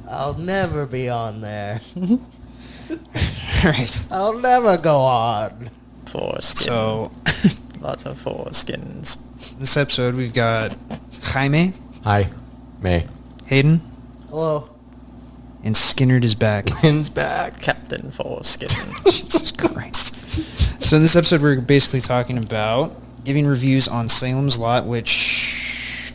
I'll never be on there. Right. I'll never go on. Foreskin. So, Lots of foreskins. this episode we've got Jaime, Hi, May. Hayden, Hello. and Skinnerd is back. Lynn's back. Captain Foreskin. Jesus Christ. So in this episode, we're basically talking about giving reviews on Salem's Lot, which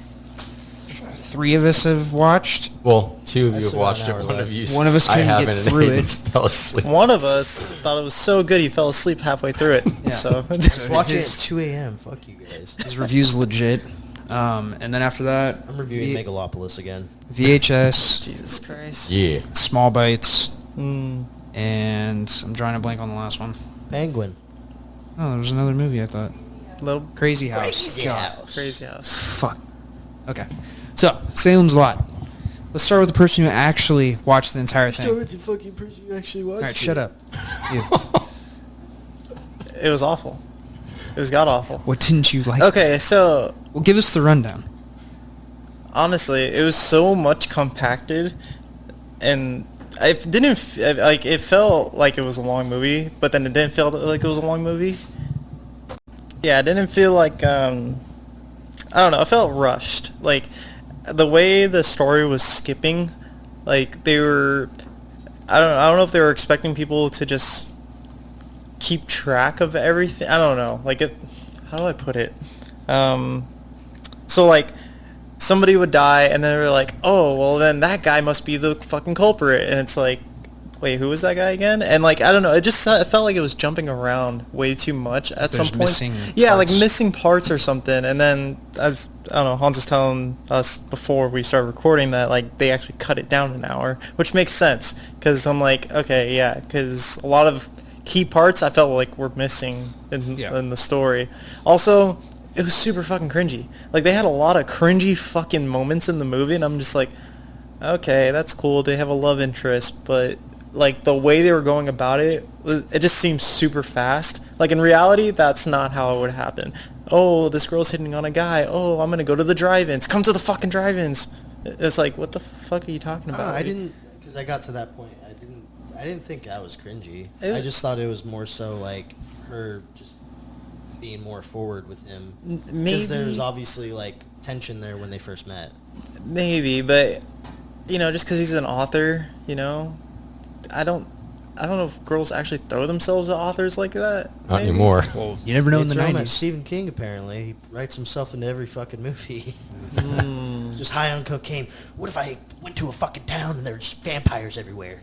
3 of us have watched. Well, 2 of I you have still got watched an it. hour One of left. you. One of us I couldn't get haven't, and through Hayden it. fell asleep. One of us thought it was so good he fell asleep halfway through it. Yeah. So Just watching it his- at 2 a.m. Fuck you guys. His review's legit. And then after that, I'm reviewing Megalopolis again. VHS, Jesus Christ. Yeah. Small Bites, Mm. and I'm drawing a blank on the last one. Penguin. Oh, there was another movie I thought. Little Krazy House. Krazy God. House. Crazy House. Fuck. Okay. So, Salem's Lot. Let's start with the person who actually watched the entire thing. Start with the fucking person you actually watched. Alright, shut up. You. It was awful. It was god awful. What didn't you like? Okay, so Well, give us the rundown. honestly, it was so much compacted, and it didn't like it felt like it was a long movie, but then it didn't feel like it was a long movie. Yeah, it didn't feel like I don't know. It felt rushed. Like the way the story was skipping, like they were. I don't know if they were expecting people to just keep track of everything. I don't know. Like it. How do I put it? So like somebody would die and then they were like, oh, well then that guy must be the fucking culprit. And it's like, wait, who was that guy again? And like, I don't know. It just it felt like it was jumping around way too much at some There's point. missing Yeah, parts. like missing parts or something. And then as, I don't know, Hans was telling us before we started recording that like they actually cut it down an hour, which makes sense. Because I'm like, okay, yeah, because a lot of key parts I felt like were missing in the story. Also, it was super fucking cringy. Like they had a lot of cringy fucking moments in the movie, and I'm just like, okay, that's cool. They have a love interest, but like the way they were going about it, it just seems super fast. Like in reality, that's not how it would happen. Oh, this girl's hitting on a guy. Oh, I'm gonna go to the drive-ins. Come to the fucking drive-ins. It's like, what the fuck are you talking about? I didn't, because I got to that point. I didn't think that was cringy. I just thought it was more so like her just being more forward with him. Maybe Because there's obviously like tension there when they first met. Maybe, but you know, just because he's an author, you know, I don't know if girls actually throw themselves at authors like that. Not maybe. anymore. Well, you never know in the They throw him at 90s. Stephen King, apparently. He writes himself into every fucking movie. Mm. Just high on cocaine. What if I went to a fucking town and there's vampires everywhere?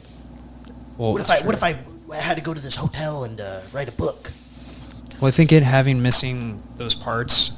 Well, What if I had to go to this hotel and write a book? Well, I think it having missing those parts,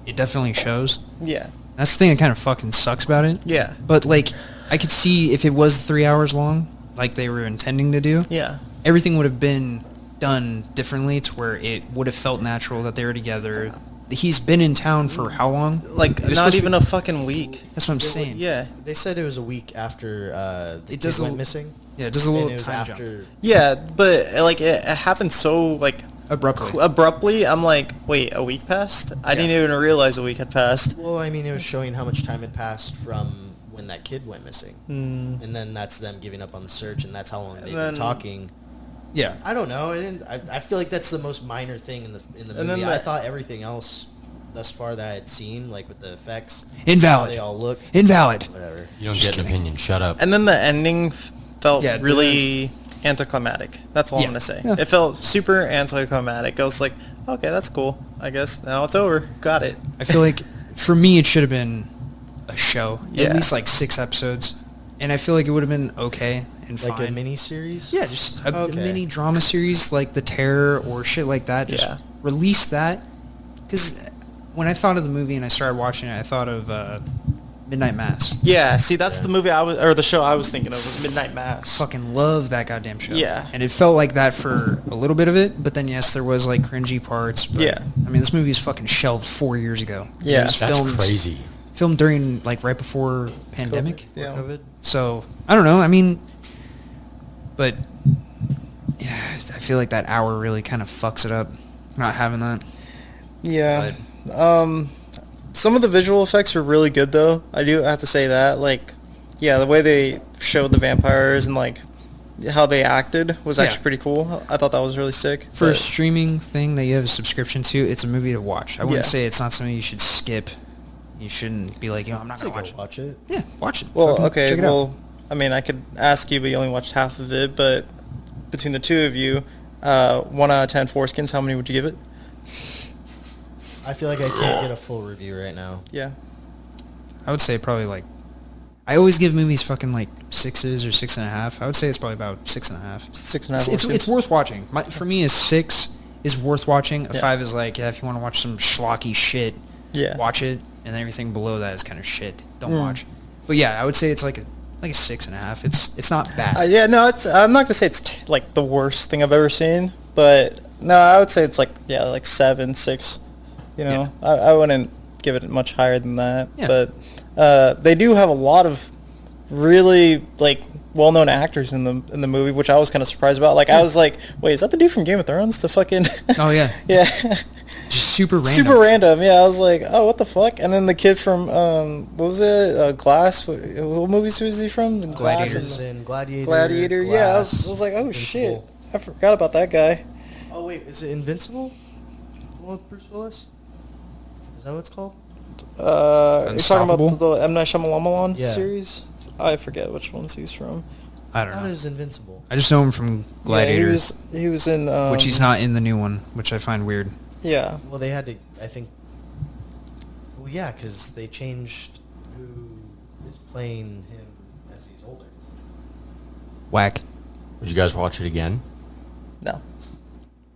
it definitely shows. Yeah. That's the thing that kind of fucking sucks about it. Yeah. But, like, I could see if it was 3 hours long, like they were intending to do, Yeah. everything would have been done differently to where it would have felt natural that they were together. He's been in town for how long? Like It was not supposed to even be- a fucking week. That's what I'm saying. Yeah. They said it was a week after the It kid does a went l- missing. Yeah, just a And little it was time after. jump. Yeah, but like it happened so like Abruptly. I'm like, wait, a week passed? I didn't even realize a week had passed. Well, I mean, it was showing how much time had passed from when that kid went missing. Mm. And then that's them giving up on the search, and that's how long they've been then- talking. Yeah. I don't know. I feel like that's the most minor thing in the And then movie. I the- thought everything else thus far that I had seen, like with the effects, Invalid. how they all looked, Invalid. whatever. You don't Just get an kidding. opinion. Shut up. And then the ending felt Yeah, really anticlimactic. That's all Yeah. I'm gonna say. Yeah. It felt super anticlimactic. I was like, okay, that's cool. I guess now it's over. Got it. I feel like, for me, it should have been a show. Yeah. At least, like, 6 episodes. And I feel like it would have been okay and Like fine. a mini series. Yeah, just a Okay. mini drama series like The Terror or shit like that. Just Yeah. release that. Because when I thought of the movie and I started watching it, I thought of Midnight Mass. Yeah. See, that's Yeah. the movie or the show I was thinking of, was Midnight Mass. Fucking love that goddamn show. Yeah. And it felt like that for a little bit of it, but then yes, there was like cringy parts. But, Yeah. I mean, this movie was fucking shelved 4 years ago. Yeah. It was That's filmed, crazy. Filmed during like right before pandemic. Yeah. COVID. So I don't know. I mean, but yeah, I feel like that hour really kind of fucks it up. Not having that. Yeah. Some of the visual effects were really good, though. I do have to say that. Like, yeah, the way they showed the vampires and like how they acted was actually Yeah. pretty cool. I thought that was really sick. For a But- streaming thing that you have a subscription to, it's a movie to watch. I wouldn't Yeah. say it's not something you should skip. You shouldn't be like, I'm not So going to go watch watch it. it. Yeah, watch it. Well, Fucking okay, check it out. well, I mean, I could ask you, but you only watched half of it. But between the two of you, 1 out of 10 foreskins, how many would you give it? I feel like I can't get a full review right now. Yeah. I would say probably like, I always give movies fucking like 6s or 6.5. I would say it's probably about 6.5. 6.5 It's foreskins? worth watching. For me, a 6 is worth watching. A Yeah. 5 is like, if you want to watch some schlocky shit, Yeah. watch it. And everything below that is kind of shit. Don't Mm. watch. But yeah, I would say it's like a 6.5. It's not bad. Yeah, no, I'm not gonna say it's like the worst thing I've ever seen, but no, I would say it's like like 7, 6. You know, I wouldn't give it much higher than that. Yeah. But they do have a lot of really like well-known actors in the movie, which I was kind of surprised about. Like I was like, wait, is that the dude from Game of Thrones? The fucking Oh yeah, yeah. just super random. Super random, yeah. I was like, oh, what the fuck? And then the kid from, what was it? Glass? What movies was he from? Glass Gladiator. He was in Gladiator. Gladiator, yeah. I Glass, was like, oh shit. Invincible. I forgot about that guy. Oh wait, is it Invincible? The one with Bruce Willis? Is that what it's called? You're talking about Unstoppable? the M. Night Shyamalan Yeah. series? I forget which ones he's from. I I don't thought it know. was Invincible. I just know him from Gladiator, Yeah, he was in... which he's not in the new one, which I find weird. Yeah. Well, they had to, I think... Well, yeah, because they changed who is playing him as he's older. Whack. Would you guys watch it again? No.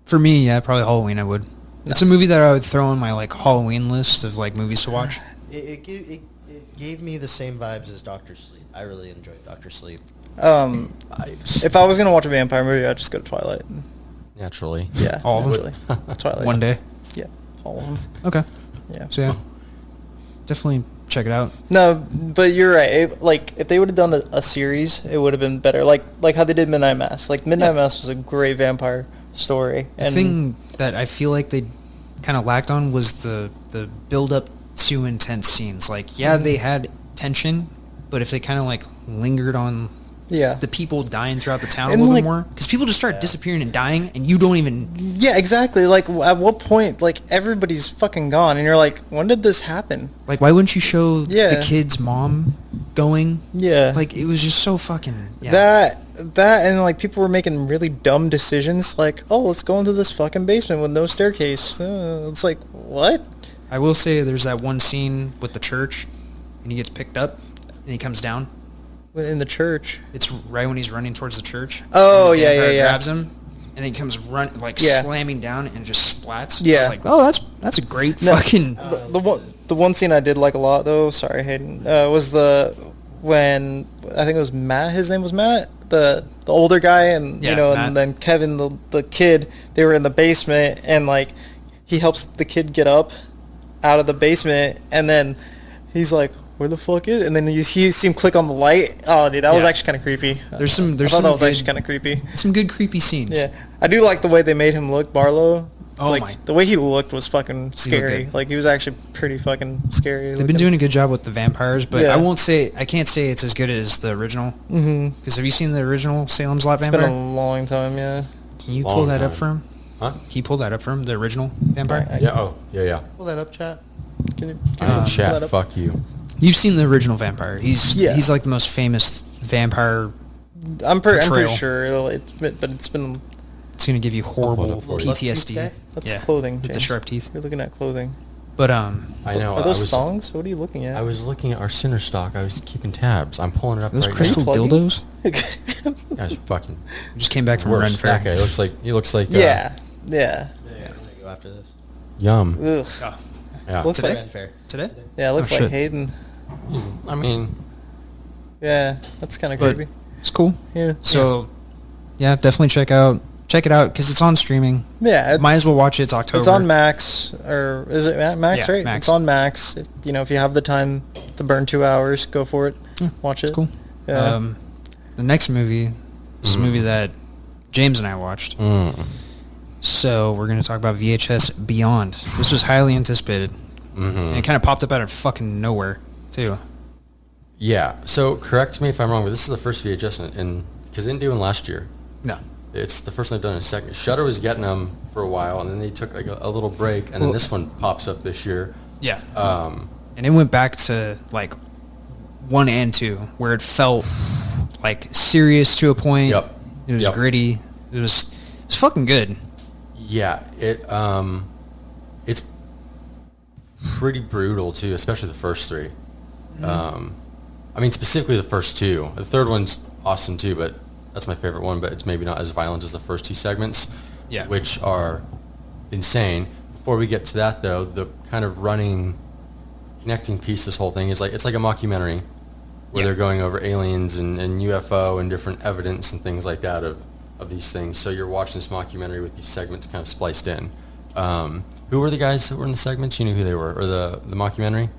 For me, yeah, probably Halloween. I would. It's a movie that I would throw on my like Halloween list of like movies to watch. It gave me the same vibes as Doctor Sleep. I really enjoyed Doctor Sleep. If I was going to watch a vampire movie, I'd just go to Twilight. Naturally. Yeah. All of them? naturally. Twilight. One day. Yeah. All of them. Okay. Yeah. So yeah, definitely check it out. No, but you're right. Like if they would have done a series, it would have been better. Like how they did Midnight Mass. Like Midnight Mass was a great vampire story. The thing that I feel like they kind of lacked on was the build up to intense scenes. Like they had tension, but if they kind of like lingered on the people dying throughout the town And a little like- bit more, because people just start disappearing and dying, and you don't even. Yeah, exactly. Like at what point, like everybody's fucking gone, and you're like, when did this happen? Like, why wouldn't you show Yeah. the kid's mom going? Yeah. Like, it was just so fucking... Yeah. That and like people were making really dumb decisions. Like, oh, let's go into this fucking basement with no staircase. It's like, what? I will say there's that one scene with the church, and he gets picked up, and he comes down. In the church. It's right when he's running towards the church. Oh, and the yeah, vampire yeah. grabs him, and then he comes slamming down and just splats. Yeah. I was like, oh, that's a great No, fucking... the one scene I did like a lot though. Sorry, Hayden. Was when I think it was Matt. His name was Matt, the older guy, and Yeah, and Matt. then Kevin, the kid. They were in the basement, and like he helps the kid get up out of the basement, and then he's like, "Where the fuck is?" And then you see him click on the light. Oh, dude, that was Yeah. actually kind of creepy. There's some I thought that was good- actually kind of creepy. Some good creepy scenes. Yeah, I do like the way they made him look, Barlow. Oh like, my- the way he looked was fucking scary. good. Like he was actually pretty fucking scary. They've been doing a good job with the vampires, but Yeah. I can't say it's as good as the original. Mm-hmm. Because have you seen the original Salem's Lot It's Vampire? been a long time, yeah. Can you Long pull that up time. for him? Huh? Can you pull that up for him, the original vampire? I- Yeah. Oh, yeah. Pull that up, chat. Can you I don't pull chat. that up? Fuck you. You've seen the original vampire. He's like the most famous vampire. I'm pretty Portrayal. sure but it's been It's going to give you pull it horrible up for you. PTSD. Buck-tooth that's Yeah, clothing. with the James. sharp teeth. You're looking at clothing. But I know. Are those I was, thongs? What are you looking at? I was looking at our center stock. I was keeping tabs. I'm pulling it up those right crystal now. Plugging? dildos. You guys fucking We just came back from a run worse. fair. That guy looks like yeah. Yeah, I'm gonna go after this. yum. Ugh. Oh, Yeah. Looks Today? like Ren Fair. today? yeah, it looks Oh, like shit. Hayden. I mean, Yeah, that's kind of But creepy. it's cool. Yeah. So, yeah, definitely check it out because it's on streaming. Yeah, it's, Might as well watch it. It's October. It's on Max, or is it Max? Yeah, Right, Max. it's on Max. If you have the time to burn 2 hours, go for it. Yeah, Watch it. It's cool. Yeah. The next movie is a movie that James and I watched. So we're going to talk about VHS Beyond. This was highly anticipated. Mm-hmm. And it kind of popped up out of fucking nowhere, too. Yeah. So correct me if I'm wrong, but this is the first VHS because they didn't do one last year. No. It's the first one they've done in a second. Shudder was getting them for a while, and then they took like a little break, and then this one pops up this year. Yeah. And it went back to like 1 and 2, where it felt like serious to a point. Yep. It was gritty. It was fucking good. Yeah. It's pretty brutal too, especially the first 3. I mean, specifically the first 2. The third one's awesome too, but that's my favorite one. But it's maybe not as violent as the first 2 segments, which are insane. Before we get to that, though, the kind of connecting piece, this whole thing is like it's like a mockumentary where they're going over aliens and UFO and different evidence and things like that of these things. So you're watching this mockumentary with these segments kind of spliced in. Who were the guys that were in the segments? You knew who they were, or the mockumentary?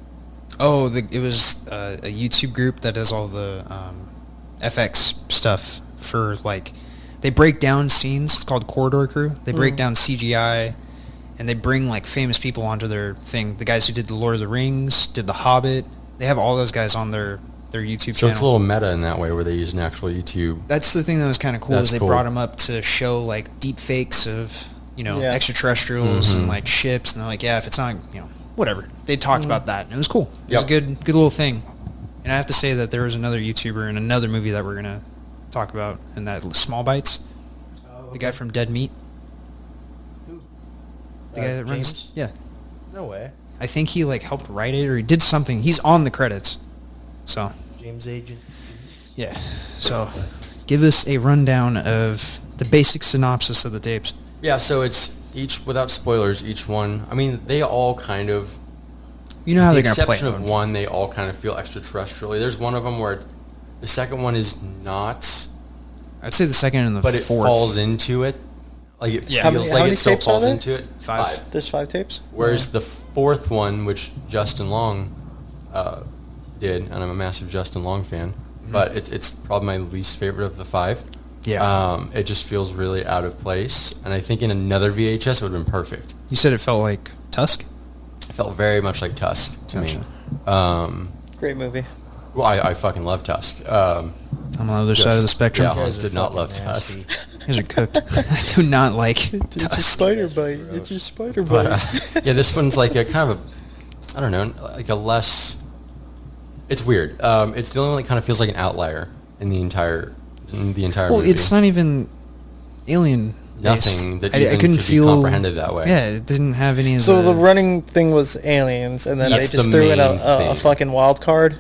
Oh, it was a YouTube group that does all the FX stuff for, like, they break down scenes. It's called Corridor Crew. They break down CGI, and they bring, like, famous people onto their thing. The guys who did The Lord of the Rings, did The Hobbit. They have all those guys on their YouTube channel. So it's a little meta in that way, where they use an actual YouTube. That's the thing that was kind of cool, is they brought them up to show, like, deep fakes of, extraterrestrials and, like, ships, and they're like, if it's not, whatever. They talked about that, and it was cool. It was a good little thing. And I have to say that there was another YouTuber in another movie that we're going to talk about, in that Small Bites. Oh, okay. The guy from Dead Meat. Who? The guy that James? runs... Yeah. No way. I think he, like, helped write it, or he did something. He's on the credits. So... James Agent. Yeah. So, give us a rundown of the basic synopsis of the tapes. Yeah, so it's without spoilers, each one, I mean, they all kind of... You know how they're going to play. With the exception of one, they all kind of feel extraterrestrial. There's one of them where the second one is not... I'd say the second and the but fourth. But it falls into it. Like, it feels how many it still tapes falls are there? into it. 5. There's 5 tapes? Whereas the fourth one, which Justin Long did, and I'm a massive Justin Long fan, but it's probably my least favorite of the 5. Yeah. It just feels really out of place, and I think in another VHS it would have been perfect. You said it felt like Tusk? It felt very much like Tusk to me. Great movie. Well, I fucking love Tusk. I'm on the other side of the spectrum. Yeah, Hans did not love Tusk. You guys are cooked. I do not like It's Tusk. your spider bite. It's your spider bite. But, yeah, this one's like a kind of I don't know, like a less... It's weird. It's the only one that kind of feels like an outlier in the entire movie. Well, it's not even alien. Nothing that I even couldn't could feel be comprehended that way. Yeah, it didn't have any of So the running thing was aliens, and then they That's just the threw in main a thing. fucking wild card.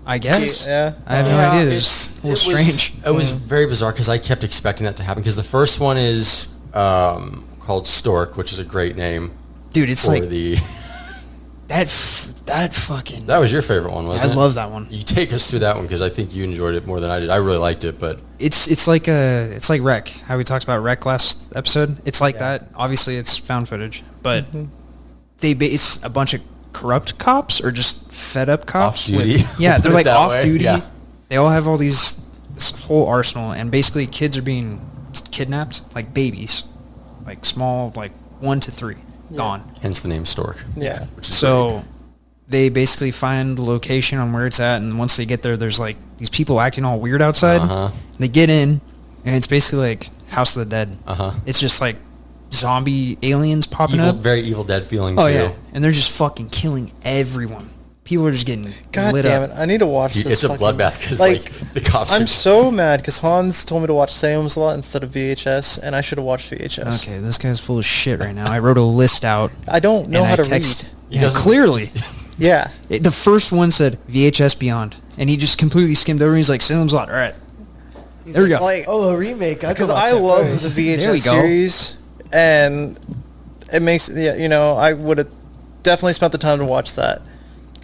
I guess. Yeah. I have no idea. It was a little strange. It was very bizarre because I kept expecting that to happen because the first one is called Stork, which is a great name. Dude, it's for like the that fucking... That was your favorite one, wasn't it? I love that one. You take us through that one because I think you enjoyed it more than I did. I really liked it, but... It's like Wreck, how we talked about Wreck last episode. It's like that. Obviously, it's found footage, but it's a bunch of corrupt cops or just fed up cops. Off-duty. Yeah, they're like off-duty. Yeah. They all have this whole arsenal, and basically kids are being kidnapped, like babies, like small, like 1 to 3, gone. Hence the name Stork. Yeah. Which is So great. they basically find the location on where it's at, and once they get there, there's like these people acting all weird outside. They get in, and it's basically like House of the Dead. It's just like zombie aliens popping up. Very Evil Dead feeling, Oh, too. yeah. And they're just fucking killing everyone. People are just getting God lit damn up. it! I need to watch this. It's a bloodbath because like the cops. I'm so mad because Hans told me to watch Salem's Lot instead of VHS, and I should have watched VHS. Okay, this guy's full of shit right now. I wrote a list out. I don't know how to read. Yeah, clearly. Yeah. The first one said VHS Beyond, and he just completely skimmed over. And he's like, Salem's Lot. All right. There we go. Like, a remake. Because I love the VHS series, and it makes I would have definitely spent the time to watch that,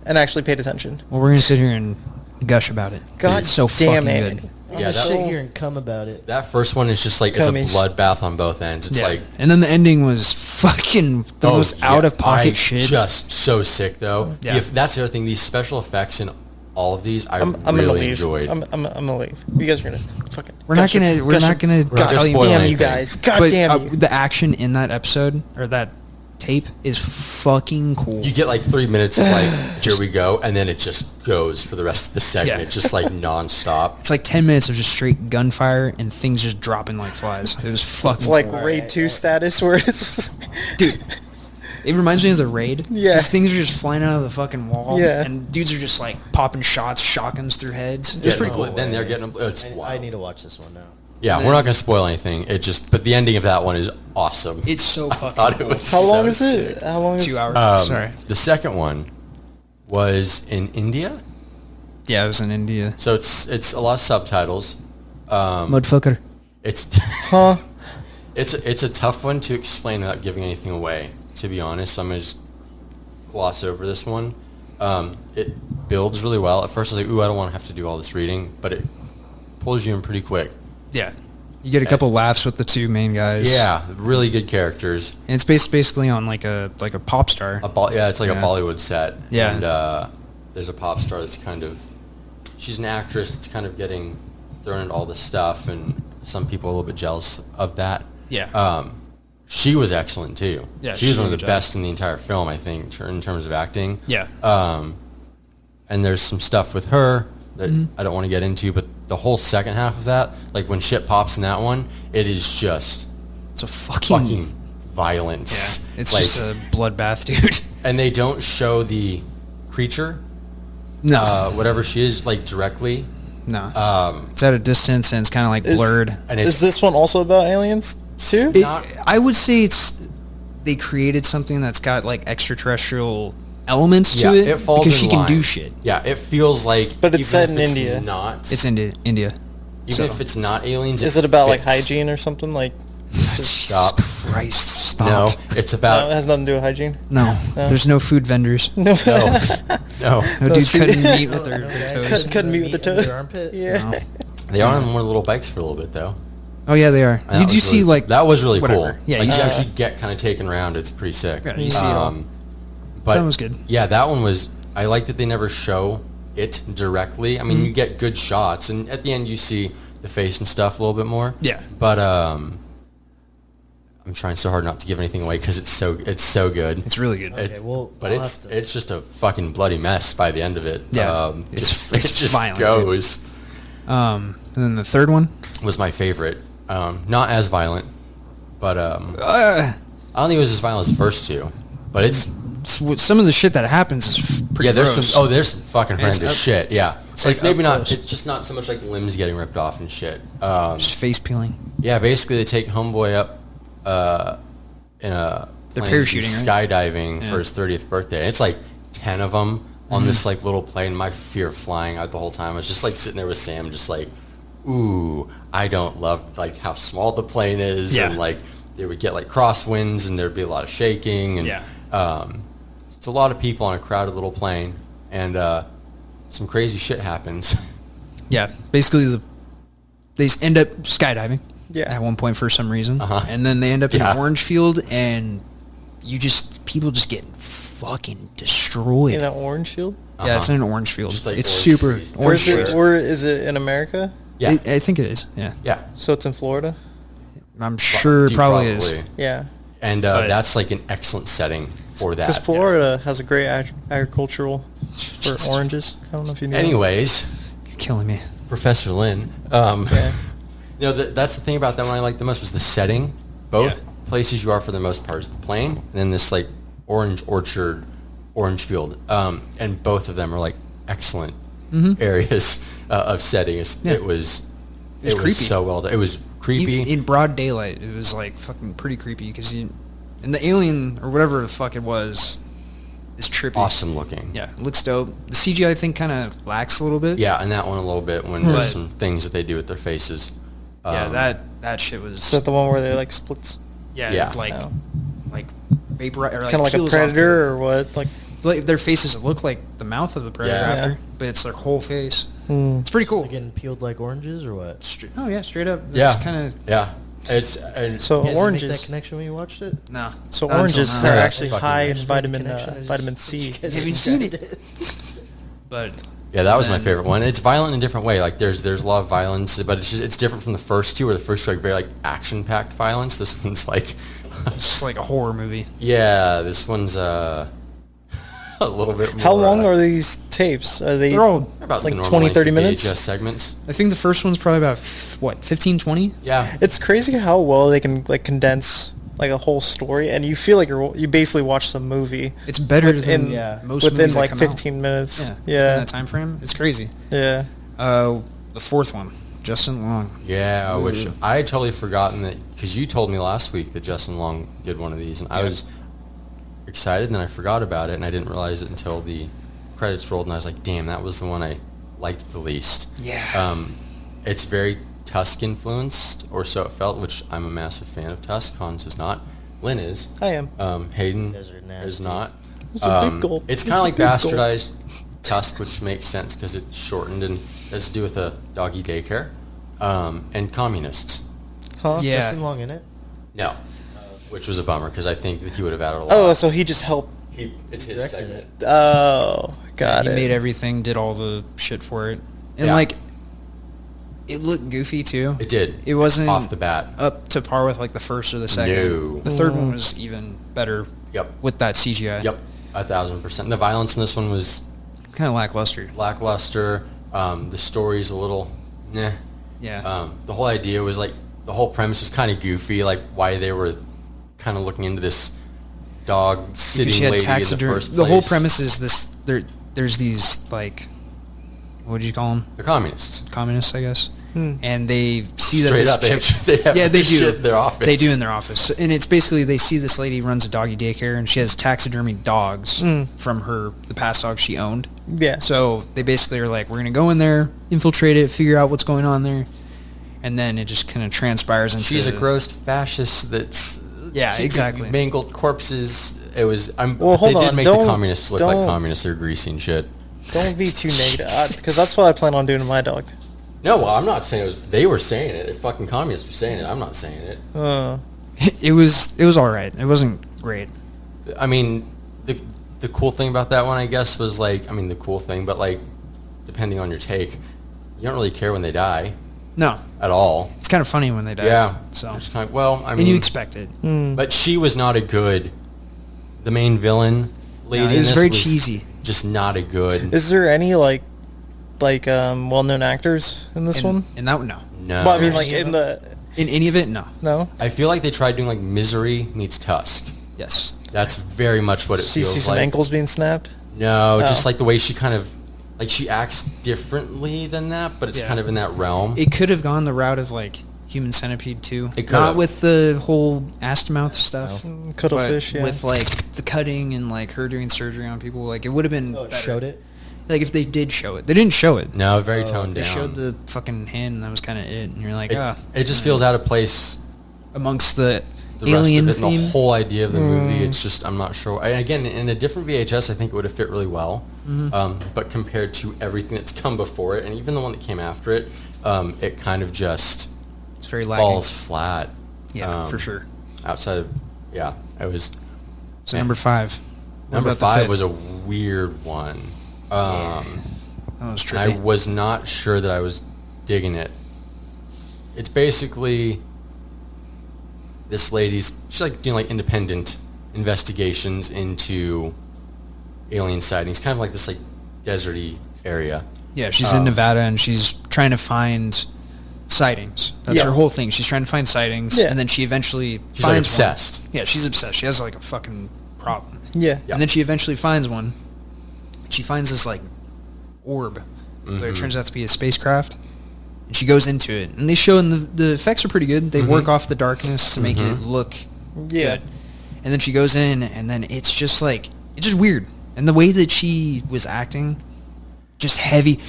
and actually paid attention. Well, we're gonna sit here and gush about it. God it's so damn fucking it! good. Yeah, sit here and come about it. That first one is just like it's a bloodbath on both ends. It's like, and then the ending was fucking the most out of pocket shit. Just so sick though. Yeah. That's the other thing. These special effects in all of these, I'm gonna really leave. enjoyed. I'm gonna leave. You guys are gonna fucking. We're not gonna God tell you. damn you guys! God but, damn you! The action in that episode or that tape is fucking cool. You get like 3 minutes of like, here we go, and then it just goes for the rest of the segment. Yeah. Just like nonstop. It's like 10 minutes of just straight gunfire and things just dropping like flies. It was fucking It's like cool. Raid 2 status where it's... Dude, it reminds me of the Raid. Yeah. These things are just flying out of the fucking wall. Yeah. And dudes are just like popping shots, shotguns through heads. It was pretty cool. Then they're getting... It's I wild. need to watch this one now. Yeah, we're not going to spoil anything. But the ending of that one is awesome. It's so fucking thought it cool. was How long so is it? sick. How long is 2 hours. Sorry. The second one was in India. Yeah, it was in India. So it's a lot of subtitles. Motherfucker. It's Huh? it's a tough one to explain without giving anything away. To be honest, I'm gonna just gloss over this one. It builds really well. At first, I was like, "Ooh, I don't want to have to do all this reading," but it pulls you in pretty quick. Yeah. You get a couple laughs with the two main guys. Yeah, really good characters. And it's basically on like a pop star. It's like a Yeah. Bollywood set. Yeah. And there's a pop star that's kind of, she's an actress that's kind of getting thrown into all this stuff, and some people are a little bit jealous of that. Yeah. She was excellent too. Yeah, she was one of the did a good best in the entire film, I think, in terms of acting. Yeah. And there's some stuff with her that Mm-hmm. I don't want to get into, but the whole second half of that, like when shit pops in that one, it is just It's a fucking fucking violence. Yeah. It's like, just a bloodbath, dude. and they don't show the creature, No. whatever she is, like directly. No. It's at a distance and it's kind of like blurred. And Is this one also about aliens too? I would say they created something that's got like extraterrestrial elements to it falls because in she can line. do shit. Yeah, it feels like. But it's even set if in India. Not. It's India. Even So- if it's not aliens. Is it about like fits. hygiene or something? Like, Stop. Jesus Christ, stop. No, it's no, it about. has nothing to do with hygiene. No, there's no food vendors. No. No, No dudes food- cutting meat with their guys toes. Couldn't meet with the in toes. your armpit? Yeah. No. they are on more little bikes for a little bit though. Oh yeah, they are. And that Did you was see really- like that was really whatever. cool? Yeah, like you you see actually get kind of taken around. It's pretty sick. Yeah, you see it all. But That was good. Yeah, that one was. I like that they never show it directly. I mean, you get good shots, and at the end you see the face and stuff a little bit more. Yeah. But I'm trying so hard not to give anything away because it's so good. It's really good. Okay, well, But I'll it's have to- it's just a fucking bloody mess by the end of it. Yeah. It's, It's it just violent, goes. And then the third one. Was my favorite. Not as violent, but I don't think it was as violent as the first two. But it's Some of the shit that happens is pretty yeah. There's gross. there's some fucking It's horrendous up- shit. Yeah, it's like like maybe up not. close. It's just not so much like limbs getting ripped off and shit. Just face peeling. Yeah, basically they take homeboy up in a They're plane to do parachuting, right? skydiving Yeah. for his 30th birthday. And it's like 10 of them on this like little plane. My fear of flying out the whole time. I was just like sitting there with Sam, just like, ooh, I don't love like how small the plane is, Yeah. and like they would get like crosswinds and there'd be a lot of shaking, and Yeah. it's a lot of people on a crowded little plane, and some crazy shit happens. Yeah, basically they end up skydiving. Yeah. At one point for some reason, Uh-huh. and then they end up in Yeah. an orange field, and people just get fucking destroyed. In an orange field. Yeah, it's in an orange field. Just like it's orange super trees. orange Where's trees. it? Where is it in America? Yeah, I think it is. Yeah, yeah. So it's in Florida. I'm sure it Dude, probably is. Yeah. And But- that's like an excellent setting for that. Because Florida has a great agricultural for oranges. I don't know if you knew. that. Anyways, You're killing me. Professor Lin. Yeah. You know, that's the thing about that one I liked the most was the setting. Both Yeah. places you are for the most part is the plane, and then this like orange orchard, orange field, and both of them are like excellent areas of setting. Yeah. It was creepy. so well done. It was creepy. In broad daylight, it was like fucking pretty creepy because and the alien or whatever the fuck it was is trippy. Awesome looking. Yeah, it looks dope. The CGI I think kind of lacks a little bit. Yeah, and that one a little bit when But- there's some things that they do with their faces. Yeah, that shit was. Is that the one where they like splits? yeah, yeah. like vapor or like Kind of like a peels off predator or what? Like their faces look like the mouth of the predator Yeah. after, Yeah. but it's their whole face. Hmm. It's pretty cool. They're getting peeled like oranges or what? Oh yeah, straight up. Yeah, It's kind of yeah. It's and So You guys didn't make oranges. that connection when you watched it? no. So not oranges until are now. Yeah. actually Fucking high in Just made the vitamin connection as- vitamin C. you guys Have you seen said it? But yeah, that was my then- favorite one. It's violent in a different way. Like there's a lot of violence, but it's different from the first two, where the first two are very like action packed violence. This one's like It's like a horror movie. Yeah, this one's a little bit more... How long are these tapes? Are they They're all about like the normal 20, length 30 of minutes? VHS segments. I think the first one's probably about, 15, 20? Yeah. It's crazy how well they can like condense like a whole story, and you feel like you basically watched a movie. It's better within, than most within movies that like come 15 out. minutes. Yeah. Yeah. In that time frame, it's crazy. Yeah. The fourth one, Justin Long. Yeah, which I had totally forgotten that, because you told me last week that Justin Long did one of these, and I was excited, and then I forgot about it, and I didn't realize it until the credits rolled, and I was like, damn, that was the one I liked the least. Yeah. It's very Tusk influenced, or so it felt, which I'm a massive fan of Tusk. Hans is not. Lynn is. I am. Hayden You guys are nasty. is not. It's a big gulp. It's It's kind of a like big gulp. bastardized Tusk, which makes sense because it's shortened and has to do with a doggy daycare, and communists. Huh? Is Yeah. Justin Long in it? No, which was a bummer because I think that he would have added a lot. Oh, so he just helped. It's his Directed segment. Oh, got He it. made everything, did all the shit for it. And Yeah. like, it looked goofy too. It did. It wasn't off the bat. up to par with like the first or the second. No. The third one was even better Yep. with that CGI. Yep. 1,000%. The violence in this one was Kind of lackluster. lackluster. The story's a little, nah. Yeah. The whole idea was like, the whole premise was kind of goofy, like why they were kind of looking into this dog Because sitting she had lady in the taxidermy. first place. The whole premise is this. There's these like, what would you call them? They're communists. Communists, I guess. Hmm. And they see Straight that up, they this have- they have yeah, they this do. shit in their office. They do in their office, and it's basically they see this lady runs a doggy daycare, and she has taxidermy dogs from the past dogs she owned. Yeah. So they basically are like, we're gonna go in there, infiltrate it, figure out what's going on there, and then it just kind of transpires into. She's a gross fascist that's Yeah, exactly. mangled corpses. It was. Well, hold they did on, make the don't- communists look like don't- communists. They're greasy and shit. Don't be too negative, because that's what I plan on doing to my dog. No, well, I'm not saying it was. They were saying it. The fucking communists were saying it. I'm not saying it. It was all right. It wasn't great. I mean, the cool thing about that one, I guess, was like, I mean, the cool thing, but like, depending on your take, you don't really care when they die No, at all. it's kind of funny when they die. Yeah. So It's kind of, well, I mean, and you expect it. but she was not a good. The main villain lady. No, it in was this very cheesy. Just not a good. Is there any like well-known actors in this one? In that one, no. No. Well, I mean, like in the In any of it, no. no. I feel like they tried doing like Misery meets Tusk. Yes. That's very much what it See feels some like. ankles being snapped. No, Oh. just like the way she kind of, like she acts differently than that, but it's Yeah. kind of in that realm. It could have gone the route of like Human Centipede 2. It Not could've. with the whole ass to mouth stuff. Cuttlefish, but yeah. with like the cutting and like her doing surgery on people. Like it would have been Oh, it better. showed it? Like if they did show it. They didn't show it. No, very toned They down. showed the fucking hand and that was kind of it. And you're like, it just feels out of place. amongst the The alien rest of it, and theme. the whole idea of the movie, it's just, I'm not sure. And again, in a different VHS, I think it would have fit really well. But compared to everything that's come before it, and even the one that came after it, it kind of just It's very lagging. falls flat. Yeah, for sure. Outside of, yeah, it was. So number 5. What Number about the 5 fifth? was a weird one. That was And I trippy. was not sure that I was digging it. It's basically this she's like doing like independent investigations into alien sightings, kind of like this like deserty area. Yeah, she's in Nevada and she's trying to find sightings. That's Yeah. her whole thing. She's trying to find sightings, Yeah. and then she eventually She's like finds obsessed. one. Yeah, she's obsessed. She has like a fucking problem. Yeah. Yeah. And then she eventually finds one. She finds this like orb, where it turns out to be a spacecraft, and she goes into it. And they show, and the effects are pretty good. They work off the darkness to make it look Yeah. good. And then she goes in, and then it's just like it's just weird. And the way that she was acting, just heavy.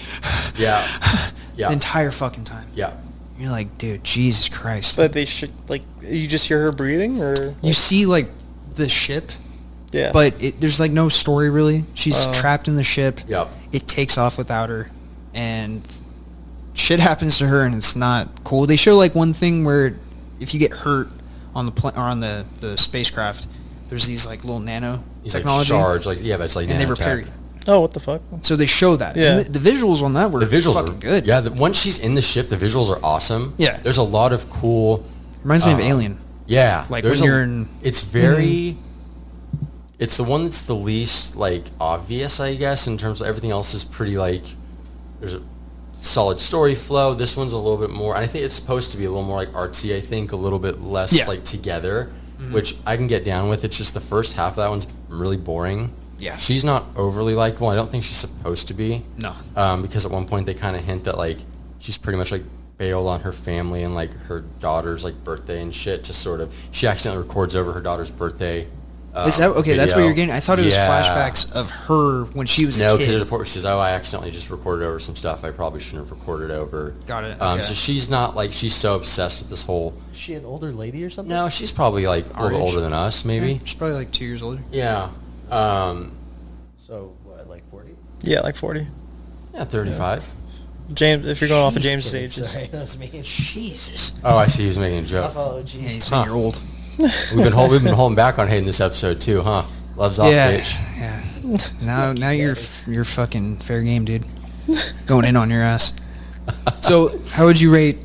Yeah. Yeah. The entire fucking time. Yeah. You're like, dude, Jesus Christ. But they should like you just hear her breathing, or You see like the ship, yeah. but there's like no story really. She's Oh. trapped in the ship. Yep. It takes off without her, and shit happens to her, and it's not cool. They show like one thing where if you get hurt on the or on the spacecraft, there's these like little nano He's like technology, shards, like yeah, but it's like and they repair nanotech. you. Oh, what the fuck? So they show that. Yeah. And the visuals on that were The visuals fucking are good. Yeah, once she's in the ship, the visuals are awesome. Yeah. There's a lot of cool. Reminds me of Alien. Yeah. Like when you're in... It's very... It's the one that's the least, like, obvious, I guess, in terms of everything else is pretty, like... There's a solid story flow. This one's a little bit more... And I think it's supposed to be a little more, like, artsy, I think. A little bit less, like, together. Which I can get down with. It's just the first half of that one's really boring. Yeah. She's not overly likable. I don't think she's supposed to be. No. Because at one point they kind of hint that, like, she's pretty much, like, bailed on her family and, like, her daughter's, like, birthday and shit to sort of... She accidentally records over her daughter's birthday. Is that... Okay, that's what video. you're getting? I thought it was flashbacks of her when she was a kid. No, because there's a part where she says, oh, I accidentally just recorded over some stuff I probably shouldn't have recorded over. Got it. Okay. So she's not, like... She's so obsessed with this whole... Is she an older lady or something? No, she's probably, like, a little older than us, maybe. Yeah, she's probably like 2 years older. Yeah. So, what, like 40? Yeah, like 40. Yeah, 35. James, if you're going off of James' age. Sorry, that's me. Jesus. Oh, I see. He was making a I joke. follow Yeah, Jesus. he's saying you're old. We've been holding back on Hayden this episode too, huh? Loves off, bitch. Yeah. Now you're fucking fair game, dude. Going in on your ass. So, how would you rate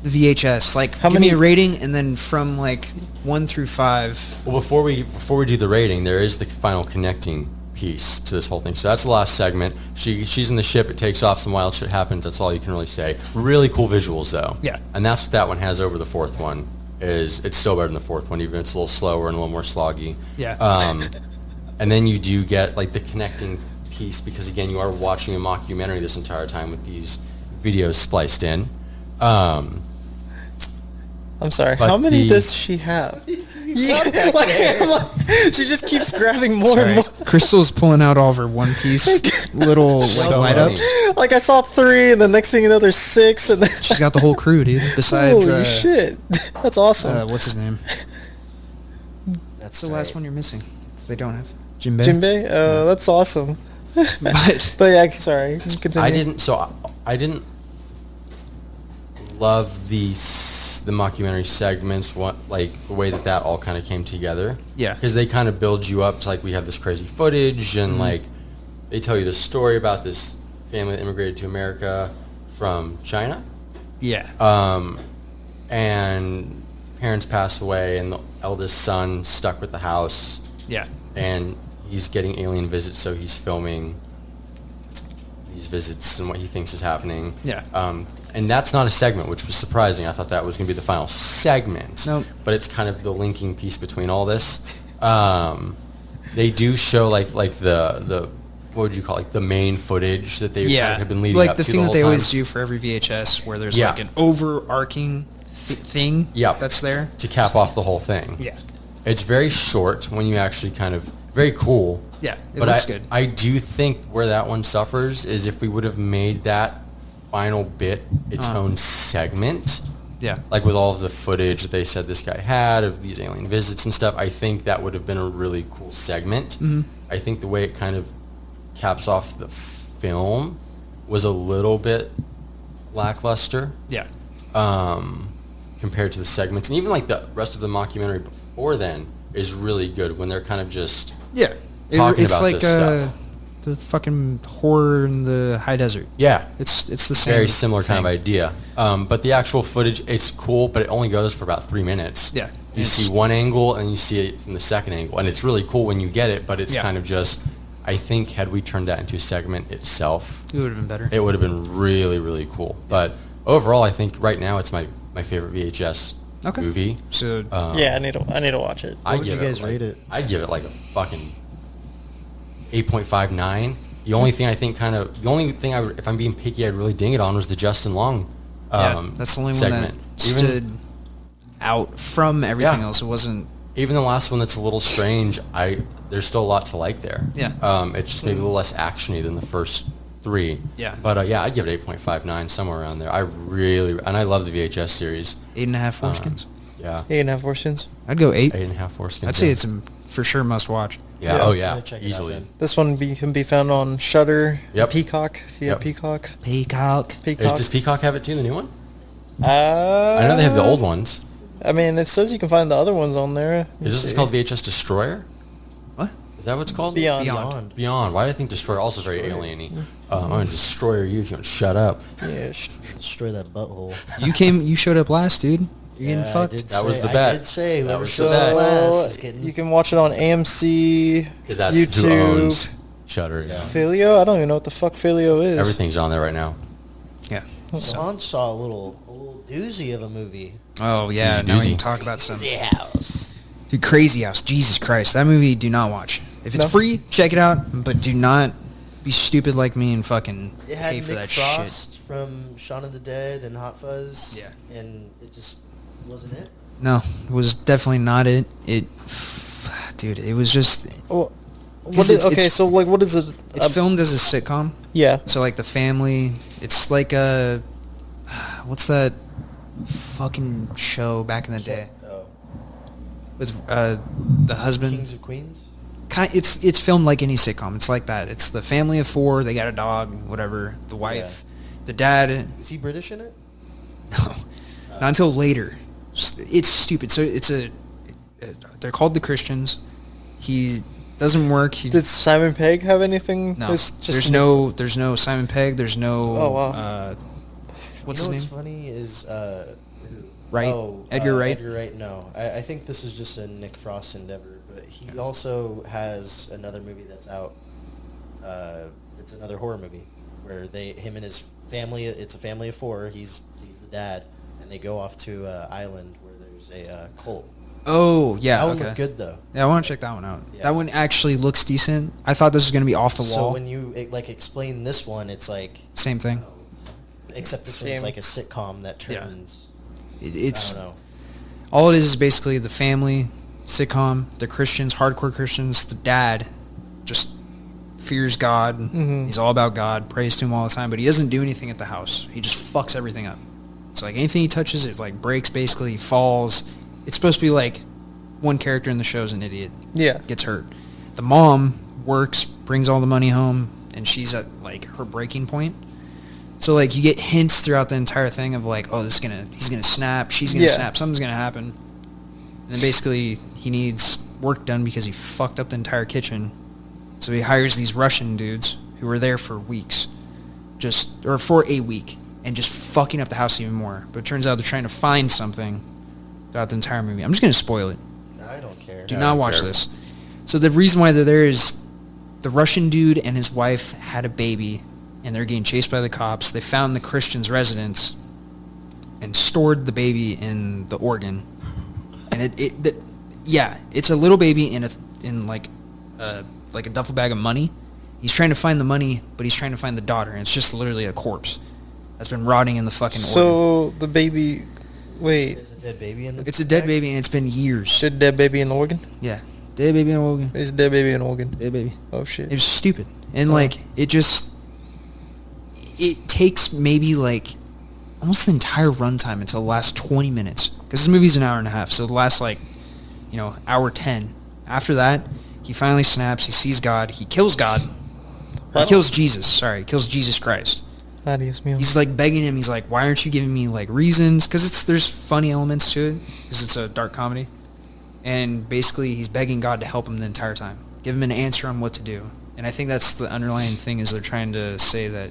the VHS? Like, give me a rating, and then from like 1 through 5. Well, before we do the rating, there is the final connecting piece to this whole thing. So that's the last segment. She's in the ship. It takes off. Some wild shit happens. That's all you can really say. Really cool visuals, though. Yeah. And that's what that one has over the fourth one. It's still better than the fourth one, even if it's a little slower and a little more sloggy. Yeah. And then you do get like the connecting piece because again, you are watching a mockumentary this entire time with these videos spliced in. I'm sorry. How many does she have? She just keeps grabbing more and more. Crystal's pulling out all of her One Piece little like light ups. Like I saw 3, and the next thing you know, there's 6, and then she's got the whole crew, dude. Besides, holy shit, that's awesome. What's his name? That's the last one you're missing. They don't have Jinbei. Jinbei? That's awesome. but yeah, sorry. Continue. I didn't love the mockumentary segments, like the way that all kind of came together. Yeah. Because they kind of build you up to like we have this crazy footage and like they tell you this story about this family that immigrated to America from China. Yeah. And parents pass away and the eldest son stuck with the house. Yeah. And he's getting alien visits, so he's filming these visits and what he thinks is happening. Yeah. And that's not a segment, which was surprising. I thought that was going to be the final segment. Nope. But it's kind of the linking piece between all this. They do show like the what would you call it? Like the main footage that they have been leading like up the to thing the that whole they time. always do for every VHS, where there's like an overarching thing that's there to cap off the whole thing. Yeah. It's very short when you actually kind of very cool. Yeah, it looks good. I do think where that one suffers is if we would have made that final bit its own segment. Yeah. Like with all of the footage that they said this guy had of these alien visits and stuff, I think that would have been a really cool segment. Mm-hmm. I think the way it kind of caps off the film was a little bit lackluster. Yeah. Compared to the segments. And even like the rest of the mockumentary before then is really good when they're kind of just talking it's about like this stuff. The fucking horror in the high desert. Yeah. It's the same. Very similar thing. kind of idea. But the actual footage, it's cool, but it only goes for about 3 minutes. Yeah. You see one angle and you see it from the second angle. And it's really cool when you get it, but it's kind of just, I think had we turned that into a segment itself, it would have been better. It would have been really, really cool. But overall, I think right now it's my favorite VHS movie. So yeah, I need to watch it. What would you guys rate it? I'd give it like a fucking 8.59. The only thing I think I would, if I'm being picky, I'd really ding it on was the Justin Long that's the only segment. one that stood out from everything else. It wasn't... Even the last one that's a little strange, there's still a lot to like there. Yeah. It's just maybe a little less actiony than the first 3. Yeah. But I'd give it 8.59, somewhere around there. I love the VHS series. 8.5 foreskins. Yeah. 8.5 foreskins. I'd go 8. 8.5 foreskins. I'd say it's for sure must watch. Yeah. Oh yeah. Check it Easily. out, then. This one can be found on Shudder. Yep. Peacock. If you have Peacock. Peacock. Does Peacock have it too? The new one? I know they have the old ones. I mean, it says you can find the other ones on there. Is this called VHS Destroyer? What? Is that what it's called? Beyond. Beyond. Why do I think Destroyer also very alien-y? I'm going to destroy you if you don't shut up. Yeah. Destroy that butthole. You showed up last, dude. You're getting fucked. That was the bet. I did say that whoever was shows the bet. last is getting... You can watch it on AMC, That's YouTube, who owns Shudder. Yeah. Filio. I don't even know what the fuck Filio is. Everything's on there right now. Yeah. Sean saw a little doozy of a movie. Oh yeah, now we can talk about some Krazy House. Dude, Krazy House. Jesus Christ, that movie. Do not watch. If it's free, check it out. But do not be stupid like me and fucking It had pay for Nick that Frost shit. from Shaun of the Dead and Hot Fuzz. Yeah. And it just wasn't it. No, it was definitely not it. Dude, it was just. Well, what is so like, what is it? It's filmed as a sitcom. Yeah. So like the family, it's like a, what's that fucking show back in the day Oh. with the husband? Kings of Queens? It's filmed like any sitcom. It's like that. It's the family of four. They got a dog, whatever. The wife, the dad. Is he British in it? No, not until later. It's stupid. So they're called the Christians. He doesn't work. Did Simon Pegg have anything? No. There's no Simon Pegg. There's no. Oh wow. What's his name? What's funny is Wright. Edgar Wright. Edgar Wright. No, I think this is just a Nick Frost endeavor, but he also has another movie that's out. It's another horror movie where him and his family. It's a family of four. He's the dad, and they go off to an island where there's a cult. Oh yeah. That one okay. looked good though. Yeah, I want to check that one out. Yeah. That one actually looks decent. I thought this was going to be off the wall. So when you explain this one, it's like Same thing. except this one's like a sitcom that turns. It's I don't know. all it is basically the family sitcom. The Christians, hardcore Christians. The dad just fears God. Mm-hmm. He's all about God. Prays to him all the time. But he doesn't do anything at the house. He just fucks everything up. It's like anything he touches, it like breaks. Basically, he falls. It's supposed to be like one character in the show is an idiot. Yeah. Gets hurt. The mom works, brings all the money home, and she's at like her breaking point. So like you get hints throughout the entire thing of like, oh, he's gonna snap, she's gonna snap, something's gonna happen. And then basically he needs work done because he fucked up the entire kitchen. So he hires these Russian dudes who were there for weeks, or for a week, and just fucking up the house even more. But it turns out they're trying to find something throughout the entire movie. I'm just gonna spoil it. I don't care. Do not watch this. So the reason why they're there is the Russian dude and his wife had a baby, and they're getting chased by the cops. They found the Christian's residence and stored the baby in the organ. And it's a little baby in like a duffel bag of money. He's trying to find the money, but he's trying to find the daughter, and it's just literally a corpse that's been rotting in the fucking organ. So the baby, wait. There's a dead baby in the It's a dead baby, and it's been years. Dead baby in the organ? Yeah. Dead baby in the organ. It's a dead baby in the organ. Dead baby. Oh shit. It was stupid. And like it takes maybe like almost the entire runtime until the last 20 minutes. Because this movie's an hour and a half, so the last hour 10. After that, he finally snaps, he sees God, he kills God. He kills Jesus, sorry, he kills Jesus Christ. Adios, mío. He's like begging him, he's like, why aren't you giving me like reasons? Because there's funny elements to it, because it's a dark comedy. And basically he's begging God to help him the entire time. Give him an answer on what to do. And I think that's the underlying thing is they're trying to say that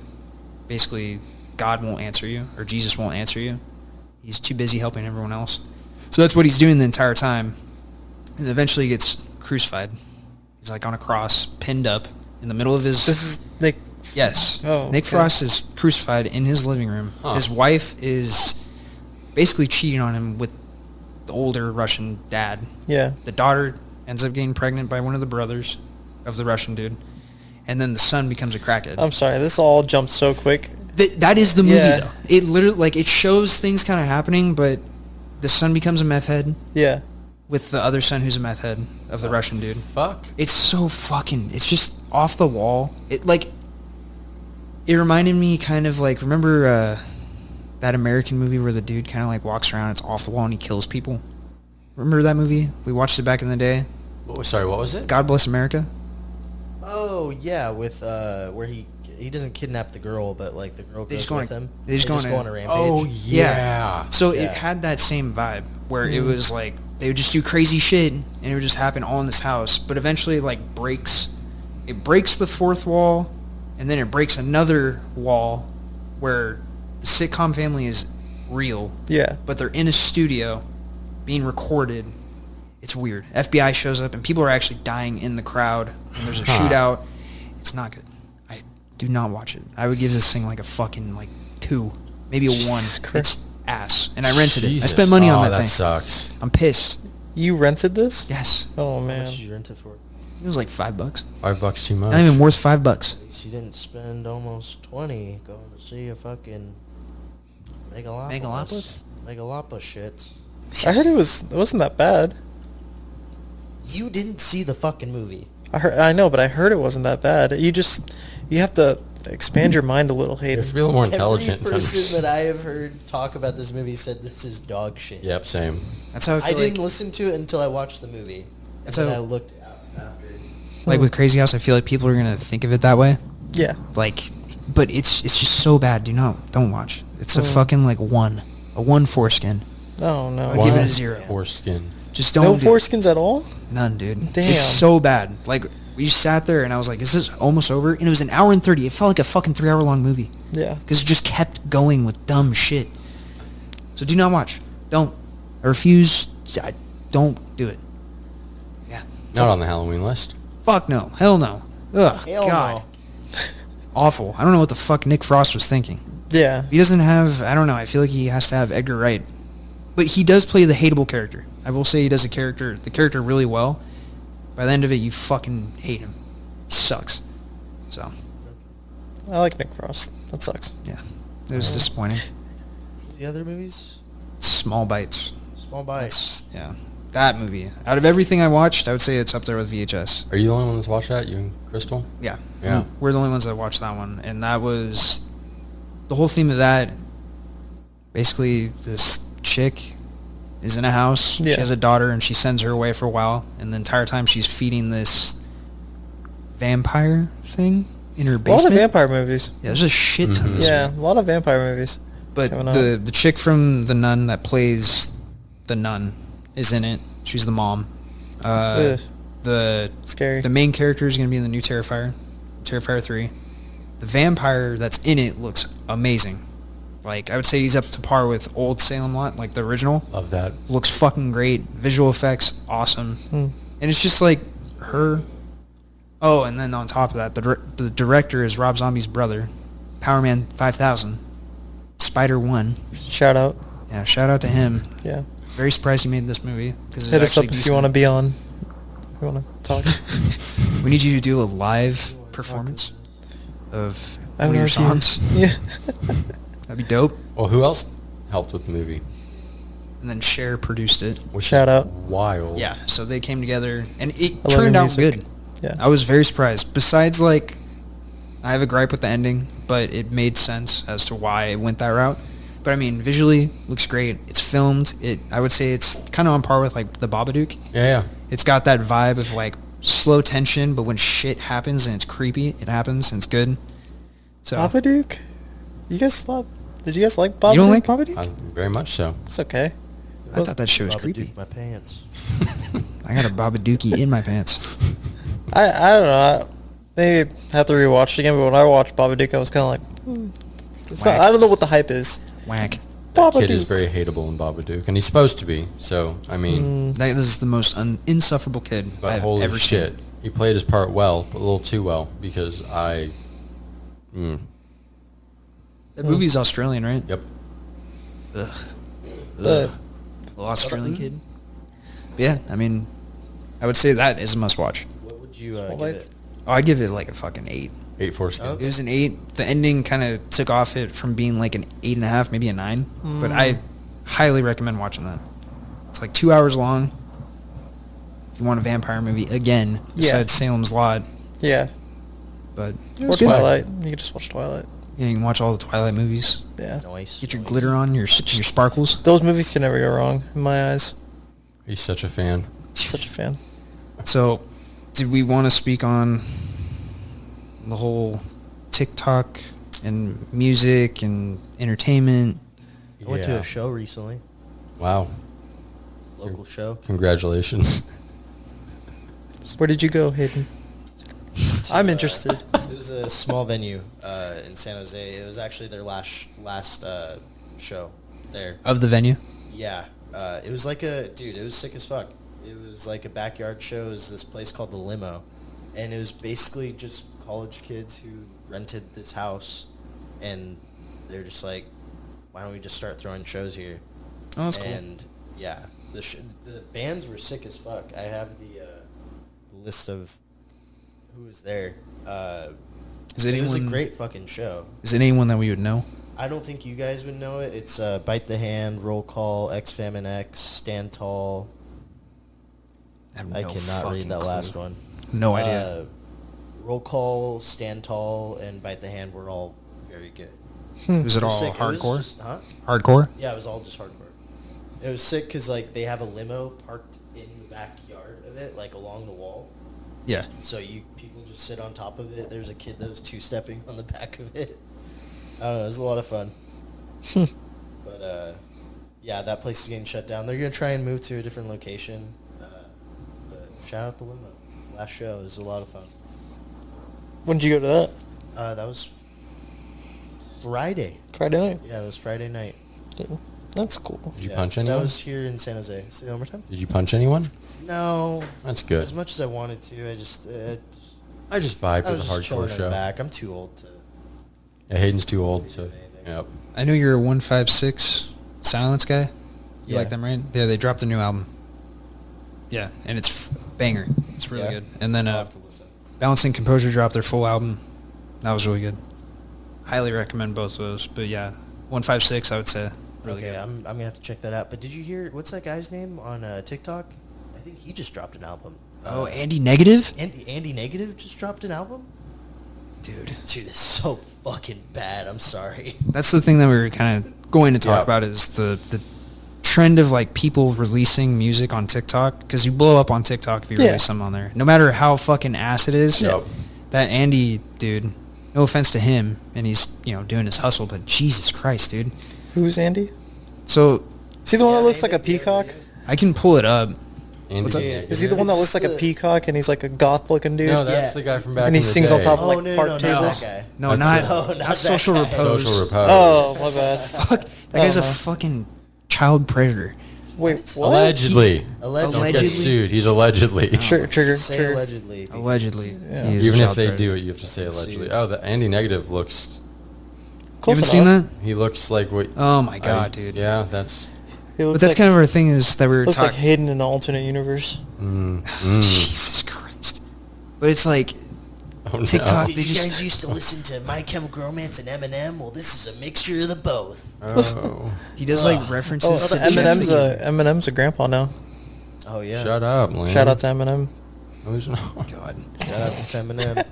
basically God won't answer you or Jesus won't answer you. He's too busy helping everyone else. So that's what he's doing the entire time. And eventually he gets crucified. He's like on a cross, pinned up in the middle of his... This is Nick... Yes. Oh, Nick okay. Frost is crucified in his living room. Huh. His wife is basically cheating on him with the older Russian dad. Yeah. The daughter ends up getting pregnant by one of the brothers of the Russian dude. And then the son becomes a crackhead. I'm sorry, this all jumped so quick. That is the movie, Yeah. though. It literally, like, it shows things kind of happening, but the son becomes a meth head Yeah. with the other son who's a meth head of the Russian dude. Fuck. It's so fucking... It's just off the wall. It reminded me kind of like... Remember that American movie where the dude kind of like walks around, it's off the wall, and he kills people? Remember that movie? We watched it back in the day. Sorry, what was it? God Bless America? Oh yeah, with where he doesn't kidnap the girl, but like the girl They goes just go with on- him. they just go on a a- rampage. Oh, yeah. So Yeah. it had that same vibe where it was like they would just do crazy shit and it would just happen all in this house. But eventually it breaks the fourth wall, and then it breaks another wall where the sitcom family is real. Yeah. But they're in a studio being recorded. It's weird. FBI shows up and people are actually dying in the crowd. And there's a shootout. It's not good. I do not watch it. I would give this thing like a fucking 2, maybe a 1. It's ass. And I rented it. I spent money on that thing. That sucks. I'm pissed. You rented this? Yes. Oh How man. much did you rent it for? It was like $5. $5 too much. Not even worth $5. You didn't spend almost 20 going to see a fucking Megalopus shit. I heard it wasn't that bad. You didn't see the fucking movie. I know, but I heard it wasn't that bad. You have to expand your mind a little, You Hayden. have to be a little more intelligent. Every person that I have heard talk about this movie said this is dog shit. Yep, same. That's how I I feel didn't like. listen to it until I watched the movie. And That's then how- I looked out after. Like with Krazy House, I feel like people are going to think of it that way. Yeah. But it's just so bad. Don't watch. It's a fucking 1. A 1 foreskin. Oh no. I'd give it a 0. Foreskin. Just don't No do it. foreskins at all? None, dude. Damn. It's so bad. We sat there and I was like, is this almost over? And it was an hour and 30. It felt like a fucking 3-hour long movie. Yeah. Because it just kept going with dumb shit. So do not watch. Don't. I refuse. Don't do it. Yeah. Not on the Halloween list. Fuck no. Hell no. Ugh. Hell God. no. Awful. I don't know what the fuck Nick Frost was thinking. Yeah. He doesn't have, I don't know, I feel like he has to have Edgar Wright. But he does play the hateable character. I will say he does the character really well. By the end of it, you fucking hate him. He sucks. So, I like Nick Frost. That sucks. yeah. It was disappointing. The other movies? Small Bites. Small Bites. Yeah. That movie. Out of everything I watched, I would say it's up there with VHS. Are you the only one that's watched that? You and Crystal? Yeah. Yeah. We're the only ones that watched that one. And that was... The whole theme of that, basically, this chick is in a house. Yeah. She has a daughter, and she sends her away for a while. And the entire time, she's feeding this vampire thing in her A basement. lot of vampire movies. Yeah, there's a shit ton of this Yeah, movie. a lot of vampire movies. But coming out. the chick from The Nun that plays the nun is in it. She's the mom. Ugh. The Scary. The main character is going to be in the new Terrifier 3. The vampire that's in it looks amazing. I would say he's up to par with old Salem lot, the original. Love that. Looks fucking great. Visual effects, awesome. And it's just her. Oh, and then on top of that, the director is Rob Zombie's brother. Power Man 5000. Spider 1. Shout out. Yeah, shout out to him. Yeah. Very surprised he made this movie. Hit us up if you want to be on. If you want to talk. We need you to do a live performance of I one don't of know your if you- songs. Yeah. That'd be dope. Well, who else helped with the movie? And then Cher produced it. Which Shout is out. wild. Yeah, so they came together, and it I love turned your out music. good. Yeah. I was very surprised. Besides, I have a gripe with the ending, but it made sense as to why it went that route. But I mean, visually, looks great. It's filmed. I would say it's kind of on par with the Babadook. Yeah. It's got that vibe of slow tension, but when shit happens and it's creepy, it happens and it's good. So Babadook? Did you guys like Babadook? you don't like Babadook? Very much so. It's okay. I thought that shit was Babadook creepy. my pants. I got a Babadookie in my pants. I don't know. They have to rewatch it again, but when I watched Babadook, I was kind of it's not, Whack. I don't know what the hype is. Whack. That kid Babadook. is very hateable in Babadook, and he's supposed to be. So, I mean, That is the most insufferable kid but I've holy ever shit. seen. He played his part well, a little too well, because That movie's Australian, right? Yep. Ugh. But Little Australian kid. Yeah, I mean, I would say that is a must-watch. What would you Small give Bites? it? Oh, I'd give it a fucking 8. 8 foreskins. Okay. It was an 8. The ending kind of took off it from being an 8.5, maybe a 9. But I highly recommend watching that. It's 2 hours long. If you want a vampire movie again, besides Salem's Lot. yeah. But Or it's good. Twilight. You can just watch Twilight. Yeah, you can watch all the Twilight movies. Yeah. Nice. Get your nice. glitter on, your sparkles. Those movies can never go wrong in my eyes. He's such a fan. Such a fan. So, did we want to speak on the whole TikTok and music and entertainment? I went to Yeah. a show recently. Wow. Local show. Congratulations. Where did you go, Hayden? I'm interested. It was a small venue in San Jose. It was actually their last show. there. Of the venue? Yeah. It was like it was sick as fuck. It was like a backyard show. It was this place called The Limo. And it was basically just college kids who rented this house. And they're just like, why don't we just start throwing shows here? Oh, that's cool. And, yeah, the bands were sick as fuck. I have the list of who was there. It was a great fucking show. Is it anyone that we would know? I don't think you guys would know it. It's Bite the Hand, Roll Call, X Fam and X, Stand Tall. I cannot read that last one. No idea. Roll Call, Stand Tall, and Bite the Hand were all very good. Was it all sick. hardcore? Huh? Hardcore? Yeah, it was all just hardcore. It was sick because like they have a limo parked in the backyard of it, like along the wall. Yeah. So people just sit on top of it. There's a kid that was two-stepping on the back of it. I don't know. It was a lot of fun. But yeah, that place is getting shut down. They're gonna try and move to a different location. But shout out the limo. Last show was a lot of fun. When did you go to that? That was Friday. Friday night. Yeah, it was Friday night. Yeah, that's cool. Did you punch anyone? That was here in San Jose. Say that one more time. Did you punch anyone? No. That's good. As much as I wanted to, I just vibed I with was a just chilling hardcore in show. the back. I'm too old to. Yeah, Hayden's too old to. do anything. Yep. I know you're a 156 Silence guy. You Yeah. like them, right? Yeah, they dropped a new album. Yeah, and it's banger. It's really Yeah. good. And then I'll have to listen. Balancing Composure dropped their full album. That was really good. Highly recommend both of those. But yeah, 156 I would say really Okay, good. I'm gonna have to check that out. But did you hear what's that guy's name on TikTok? I think he just dropped an album. Oh, Andy Negative? Andy Negative just dropped an album. Dude. Dude, it's so fucking bad. I'm sorry. That's the thing that we were kind of going to talk Yep. about is the trend of like people releasing music on TikTok, because you blow up on TikTok if you Yeah. release something on there. No matter how fucking ass it is. Yep. That Andy dude, no offense to him, and he's, doing his hustle, but Jesus Christ, dude. Who's Andy? So Is he the one Yeah, that looks like a Andy, yeah, peacock? yeah. I can pull it up. Andy What's up? Negative. Is he the one that looks like a The- peacock and he's like a goth-looking dude? No, that's Yeah. the guy from back And in he the sings day. on top of Oh, like no, park no, no, tables? that guy. No, That's not, it. No, not not that Social guy. Repose. Social Repose. Oh, my bad. Fuck, that guy's a Uh-huh. fucking child predator. Wait, what? Allegedly. Allegedly. Don't get sued. He's allegedly. Trigger. Say allegedly. people. Allegedly. Yeah. he is a Even if child they predator. do it, you have to say Get allegedly. sued. Oh, the Andy Negative looks. You Close haven't seen enough. that? He looks like what. Oh my god, dude. Yeah, that's. He But looks that's like, kind of our thing is that we were looks like talking. hidden in an alternate universe. Jesus Christ. But it's like Oh, no. TikTok- Did They you just- guys used to listen to My Chemical Romance and Eminem? Well, this is a mixture of the both. Oh. he does like Ugh. references Oh, to Eminem's Jeff. Eminem's a grandpa now. Oh yeah. Shut up, Lynn. Shout out to Eminem. No, he's not. God. Shout out to Eminem.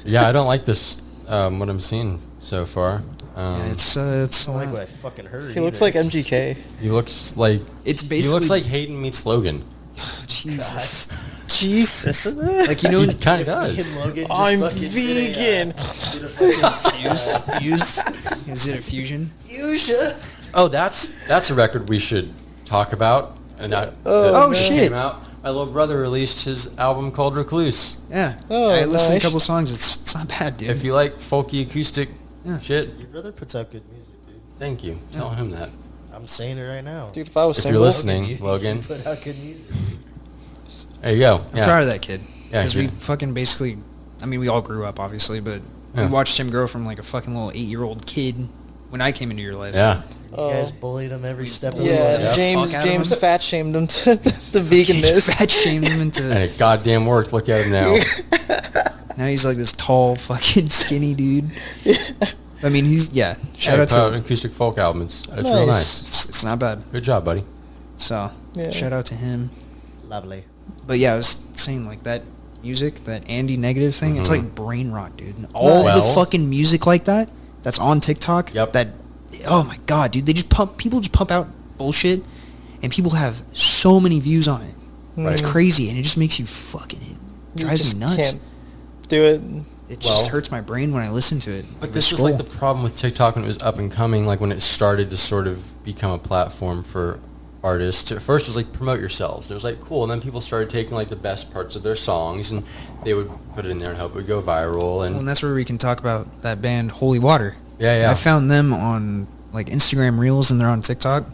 Yeah, I don't like this. What I'm seeing so far. Yeah, it's I don't like what I fucking heard. He looks either. like MGK. He looks like. It's He basically looks like Hayden meets Logan. Jesus. Jesus. Like He kind of Me does. and Logan just I'm fucking vegan. Did a fucking, fuse. Is it a fusion? Fuchsia. Oh, that's a record we should talk about. And that Oh, just shit. Came out. My little brother released his album called Recluse. Yeah. Oh, I listened to a nice. couple songs. It's not bad, dude. If you like folky acoustic Yeah. shit, Your brother puts out good music, dude. thank you. Tell him that. I'm saying it right now. Dude, if I was If single, you're listening, You Logan. put out good music. There you go. I'm Yeah. proud of that kid. Yeah, Because we good. fucking basically, I mean, we all grew up, obviously, but Yeah. we watched him grow from like a fucking little 8-year-old kid when I came into your life. Yeah. You Oh. guys bullied him every step of the yeah, way. Yeah. James Fuck out of James him. fat shamed him to the veganism. Fat shamed him And into. it goddamn worked. Look at him now. Now he's like this tall, fucking skinny dude. I mean, he's, yeah. Shout Hey, out put out to an acoustic folk album. It's real Nice. nice. It's not bad. Good job, buddy. So, Yeah. shout out to him. Lovely. But yeah, I was saying like that music, that Andy Negative thing, it's Mhm. like brain rot, dude. And all the Well- fucking music like that, that's on TikTok. Yep. That, oh my god, dude, people just pump out bullshit, and people have so many views on it. It's Mm. crazy, and it just makes you fucking, it You drives just me nuts. Can't do it. It Well- just hurts my brain when I listen to it. But Like, this was scroll. like the problem with TikTok when it was up and coming, like when it started to sort of become a platform for artists. At first it was like promote yourselves. It was like cool, and then people started taking like the best parts of their songs and they would put it in there and hope it would go viral. Well, and And that's where we can talk about that band Holy Water. Yeah, yeah. I found them on like Instagram Reels and they're on TikTok,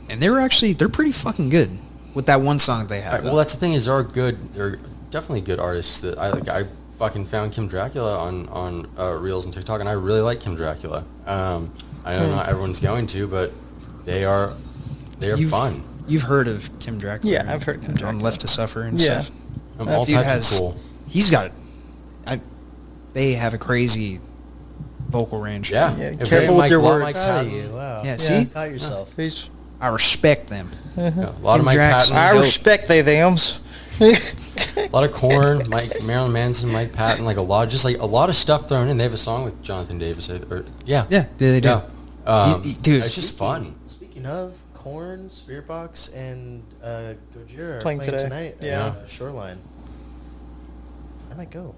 and they're pretty fucking good with that one song they have. Right, well, that's the thing is they're definitely good artists that I like. I fucking found Kim Dracula on Reels and TikTok, and I really like Kim Dracula. I know not everyone's going to, but they are fun. You've heard of Kim Dracula? Yeah, I've heard Kim Dracula. On Left to Suffer and stuff. All types of cool. He's got. They have a crazy vocal range. Yeah. Careful with your words. Wow. Yeah. See, Got yourself. I respect them. Yeah, a lot of Mike Drax- Patton. I respect they thems. A lot of Korn, Marilyn Manson, Mike Patton, like a lot of stuff thrown in. They have a song with Jonathan Davis. Yeah, they do. Dude, it's just fun. Speaking of, Korn, Spiritbox, and Gojira are Playing playing today. tonight Yeah. at Shoreline. I might go.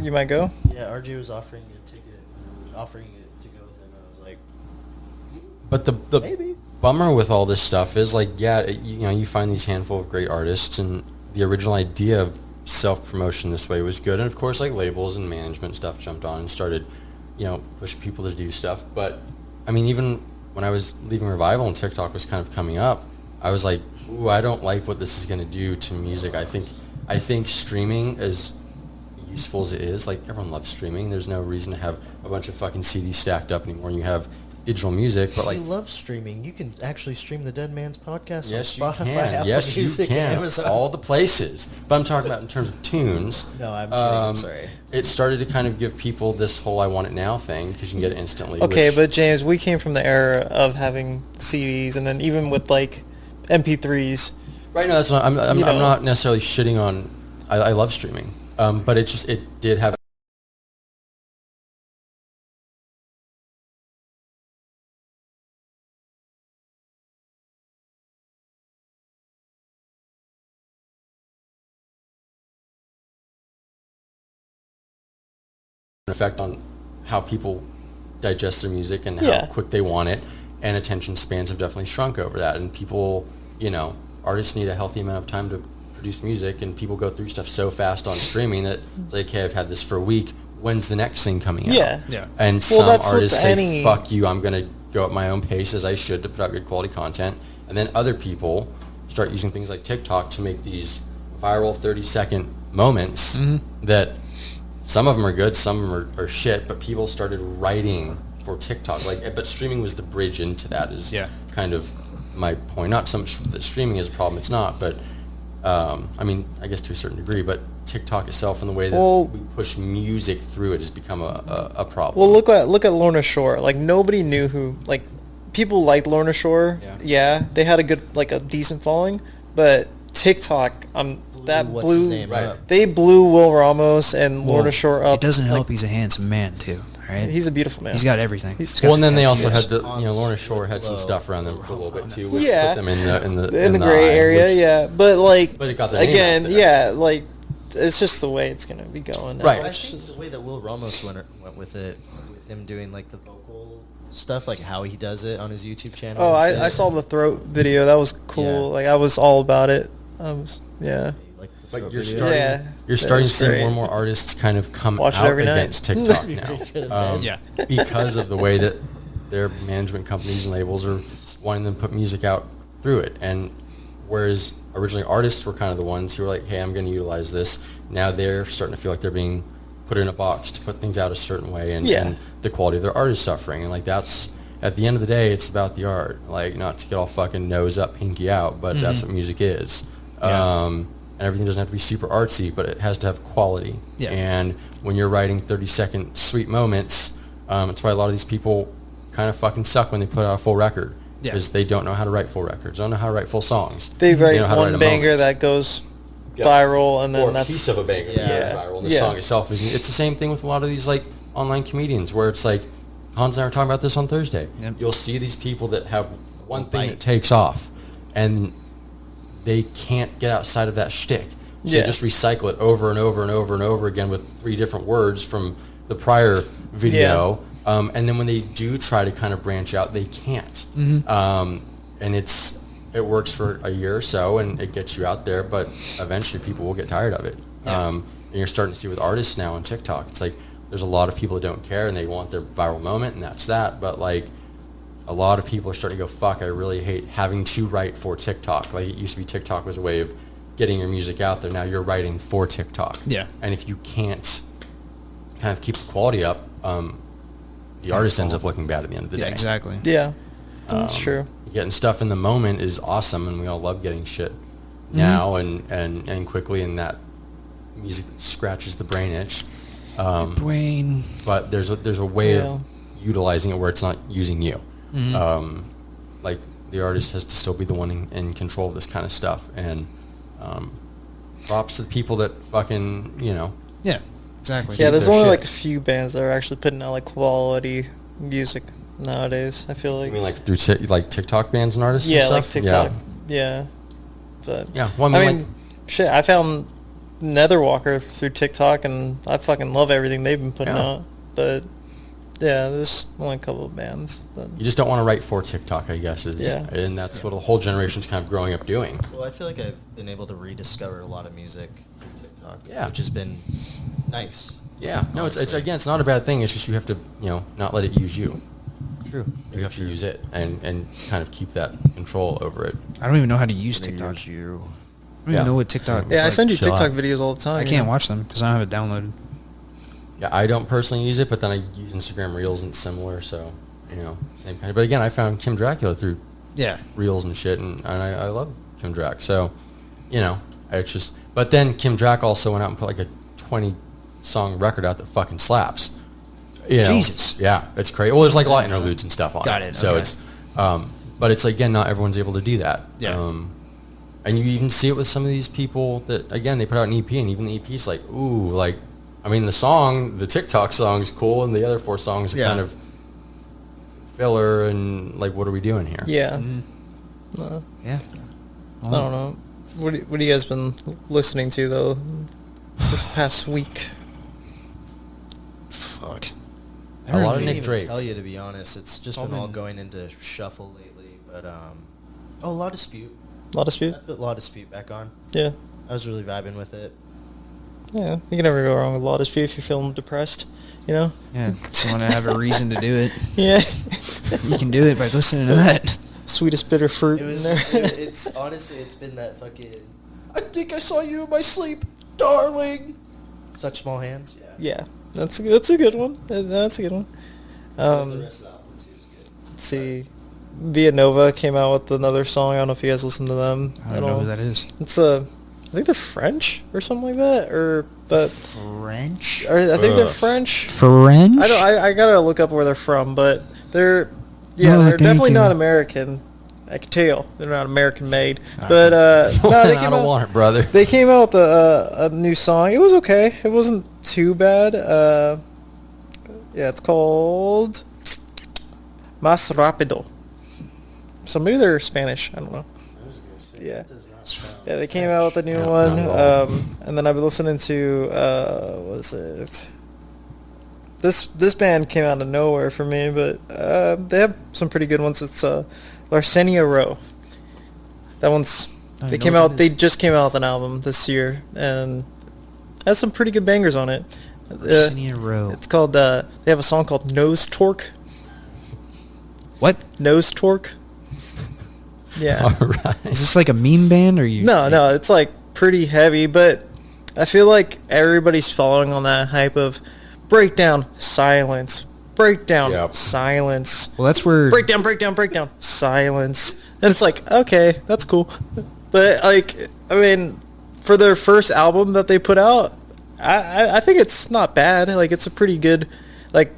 You might go? Yeah, RJ was offering it to go with him. I was like, But the maybe. bummer with all this stuff is like, you find these handful of great artists, and the original idea of self-promotion this way was good, and of course, like labels and management stuff jumped on and started, push people to do stuff. But I mean, even when I was leaving Revival and TikTok was kind of coming up, I was like, ooh, I don't like what this is going to do to music. I think streaming, as useful as it is, like everyone loves streaming. There's no reason to have a bunch of fucking CDs stacked up anymore. You have digital music, but like, you love streaming. You can actually stream the Dead Man's podcast yes, on you Spotify, can. Apple Yes, you Music, can. and Amazon. All the places. But I'm talking about in terms of tunes. No, I'm kidding. I'm sorry. It started to kind of give people this whole "I want it now" thing because you can get it instantly. Okay, which- but James, we came from the era of having CDs, and then even with like MP3s. right now, that's not. I'm not necessarily shitting on. I love streaming, but it did have. An effect on how people digest their music and how quick they want it, and attention spans have definitely shrunk over that, and people, artists need a healthy amount of time to produce music, and people go through stuff so fast on streaming that it's like, okay, I've had this for a week, when's the next thing coming out? Yeah. And Well, some that's artists with say, any- fuck you, I'm going to go at my own pace as I should to put out good quality content, and then other people start using things like TikTok to make these viral 30-second moments that some of them are good, some of them are shit, but people started writing for TikTok. But streaming was the bridge into that is kind of my point. Not so much that streaming is a problem, it's not, but I mean, I guess to a certain degree, but TikTok itself and the way that we push music through it has become a problem. Well, look at Lorna Shore. Like, nobody knew who, like, people liked Lorna Shore. Yeah, they had a decent following, but TikTok, What's his name up. They blew Will Ramos and Lorna Shore up. It doesn't help he's a handsome man, too. Right? He's a beautiful man. He's got everything. And then they also had Lorna Shore had some stuff around them for a little bit too, which put them in the gray eye, area, but it got the name again, out there. like it's just the way it's gonna be going. Now. Right. I think the way that Will Ramos went with it, with him doing like the vocal stuff, like how he does it on his YouTube channel. Oh, I saw the throat video. That was cool. Yeah. Like, I was all about it. Like you're Yeah, starting to see great. more and more artists kind of come Watch it out every night. against TikTok now, Yeah. because of the way that their management companies and labels are wanting them to put music out through it. And whereas originally artists were kind of the ones who were like, hey, I'm going to utilize this, now they're starting to feel like they're being put in a box to put things out a certain way, and the quality of their art is suffering. And like, that's, at the end of the day, it's about the art. Like, not to get all fucking nose up, pinky out, but that's what music is. And everything doesn't have to be super artsy, but it has to have quality. Yeah. And when you're writing 30-second sweet moments, it's why a lot of these people kind of fucking suck when they put out a full record. Because they don't know how to write full records, don't know how to write full songs. They write know how to one write a banger moment. that goes viral, and then Or that's a piece of a banger that goes viral, and the Yeah. song itself is. It's the same thing with a lot of these like online comedians, where it's like, Hans and I were talking about this on Thursday. Yep. You'll see these people that have one thing that takes off, and they can't get outside of that shtick. So they just recycle it over and over and over and over again with 3 different words from the prior video. And then when they do try to kind of branch out, they can't. And it works for a year or so, and it gets you out there, but eventually people will get tired of it. And you're starting to see with artists now on TikTok, it's like there's a lot of people that don't care, and they want their viral moment, and that's that. But like, a lot of people are starting to go, fuck, I really hate having to write for TikTok. Like, it used to be TikTok was a way of getting your music out there. Now you're writing for TikTok. Yeah. And if you can't kind of keep the quality up, the artist ends up looking bad at the end of the day. Exactly. Yeah, that's true. Getting stuff in the moment is awesome, and we all love getting shit now and quickly, and that music scratches the brain itch. Brain. But there's a way of utilizing it where it's not using you. Like, the artist has to still be the one in control of this kind of stuff, and props to the people that fucking, Yeah, exactly. Yeah, there's their only shit. like a few bands that are actually putting out like quality music nowadays. I feel like. I mean, like through TikTok bands and artists. Yeah, and like stuff? TikTok. Yeah. But Yeah. Well, I I mean, mean, shit. I found Netherwalker through TikTok, and I fucking love everything they've been putting Yeah. out. But yeah, there's only a couple of bands. But you just don't want to write for TikTok, I guess, Yeah. and that's what a whole generation's kind of growing up doing. Well, I feel like I've been able to rediscover a lot of music through TikTok, Yeah. which has been nice. Yeah. No, it's honestly. again, it's not a bad thing. It's just you have to, not let it use you. True. You have to use it and kind of keep that control over it. I don't even know how to use Gonna TikTok. use you. I don't even know what TikTok. yeah, I like, send you chill TikTok out. videos all the time. I can't watch them because I don't have it downloaded. Yeah, I don't personally use it, but then I use Instagram Reels and similar, so same kind of. But again, I found Kim Dracula through Yeah. Reels and shit, and I love Kim Drac. So, it's just. But then Kim Drac also went out and put like a 20-song record out that fucking slaps. Jesus. Yeah, it's crazy. Well, there's like a lot of interludes and stuff on Got it. it, So okay. it's, but it's again, not everyone's able to do that. Yeah. And you even see it with some of these people that, again, they put out an EP, and even the EP's like, ooh, like, I mean, the TikTok song's cool, and the other 4 songs are Yeah. kind of filler, and like, what are we doing here? Yeah. Mm-hmm. Yeah. I don't know. What do you guys been listening to though this past week? Fuck. A lot of I Nick can't Drake. even tell you, to be honest. It's just All been all been- going into shuffle lately. But Law Dispute. Law Dispute? I put Law Dispute back on. Yeah. I was really vibing with it. Yeah. You can never go wrong with Law Dispute if you're feeling depressed, Yeah. If you want to have a reason to do it, Yeah. you can do it by listening to that. Sweetest bitter fruit It in was. there. It's honestly, it's been that fucking. I think I saw you in my sleep, darling. Such small hands. Yeah. Yeah. That's a good one. That's a good one. The rest of the album too is good. Let's see. Villanova came out with another song. I don't know if you guys listened to them. I don't know who that is. It's I think they're French or something like that, French? I think they're Ugh. French. French? I don't. I gotta look up where they're from, but they're No, they're thank definitely you. not American. I can tell they're not American made. Okay. But no, they I came don't out. want it, brother. They came out with a new song. It was okay. It wasn't too bad. Yeah, it's called Más Rápido. So maybe they're Spanish. I don't know. I was gonna say, Yeah. that does not sound Yeah, they came French. out with a new Yeah, one. not at all. And then I've been listening to what is it? This band came out of nowhere for me, but they have some pretty good ones. It's Larcenia Row. That one's I they know came what out. that They is. just came out with an album this year, and has some pretty good bangers on it. Arsenio Row. It's called. They have a song called Nose Torque. What? Nose Torque. Yeah. All right. Is this like a meme band, or you? No, it's like pretty heavy, but I feel like everybody's following on that hype of breakdown, silence, breakdown, Yep. silence, Well, that's where. breakdown, silence. And it's like, okay, that's cool. But like, I mean, for their first album that they put out, I think it's not bad. Like, it's a pretty good, like,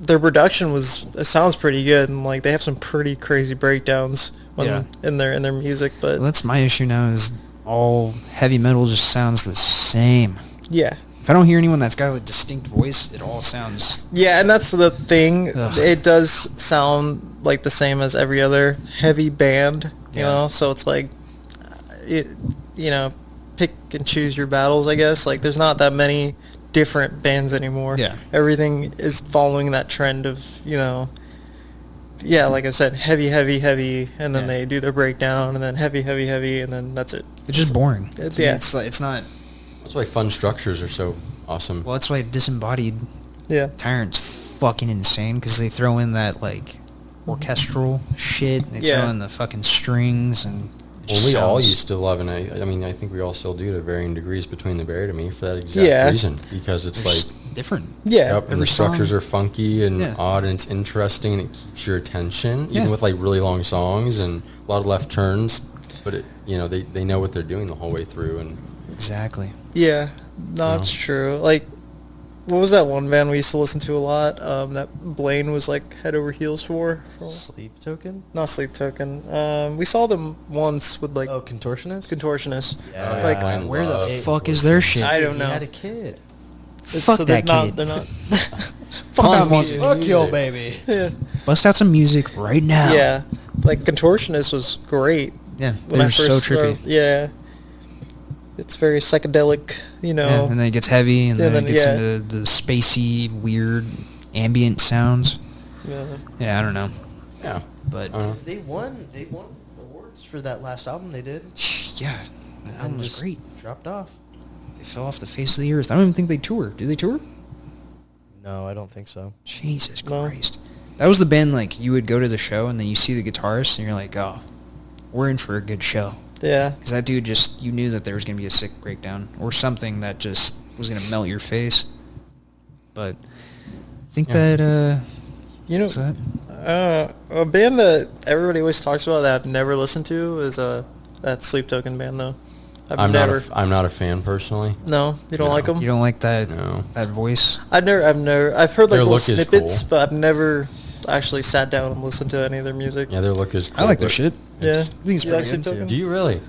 their production it sounds pretty good, and like they have some pretty crazy breakdowns in their music. But Well, that's my issue now. Is all heavy metal just sounds the same. yeah. If I don't hear anyone that's got a distinct voice, it all sounds. Yeah, and that's the thing. Ugh. It does sound like the same as every other heavy band, you Yeah. know. So it's like, pick and choose your battles, I guess. Like, there's not that many different bands anymore. Yeah. Everything is following that trend of, like I said, heavy, and then Yeah. they do their breakdown, and then heavy, and then that's it. It's just boring. It's- To me, yeah. It's like, it's not. That's why fun structures are so awesome. Well, that's why Disembodied Yeah. Tyrant's fucking insane, because they throw in that like orchestral shit. They throw in the fucking strings and. Well, we all used to love, and I mean, I think we all still do to varying degrees between the Barry to me for that exact reason, because it's like different. Yeah, yep, and the structures are funky and odd, and it's interesting, and it keeps your attention, even with like really long songs and a lot of left turns. But it, they know what they're doing the whole way through, and exactly. Yeah, no, it's true. Like, what was that one band we used to listen to a lot? That Blaine was like head over heels for Sleep Token? Not Sleep Token. We saw them once with like Contortionist. Yeah. Like where the fuck is their shit? I don't know. He had a kid. Fuck so that kid. They're not. Fuck yo, baby. Yeah. Bust out some music right now. Yeah, like Contortionist was great. Yeah, they're so trippy. Yeah. It's very psychedelic, Yeah, and then it gets heavy, and then it gets into the spacey, weird, ambient sounds. Yeah, I don't know. Yeah, but they won awards for that last album they did. Yeah, that album was great. Dropped off. They fell off the face of the earth. I don't even think they tour. Do they tour? No, I don't think so. Jesus Christ. That was the band, like, you would go to the show, and then you see the guitarist, and you're like, oh, we're in for a good show. Yeah. Because that dude you knew that there was going to be a sick breakdown or something that just was going to melt your face. But I think that, a band that everybody always talks about that I've never listened to is that Sleep Token band, though. I'm not a fan personally. No, you don't like them? You don't like that that voice? I've heard like little snippets, cool. but I've never actually sat down and listened to any of their music. Yeah, their look is cool. I like their shit. Yeah. I think it's pretty good. Do you really?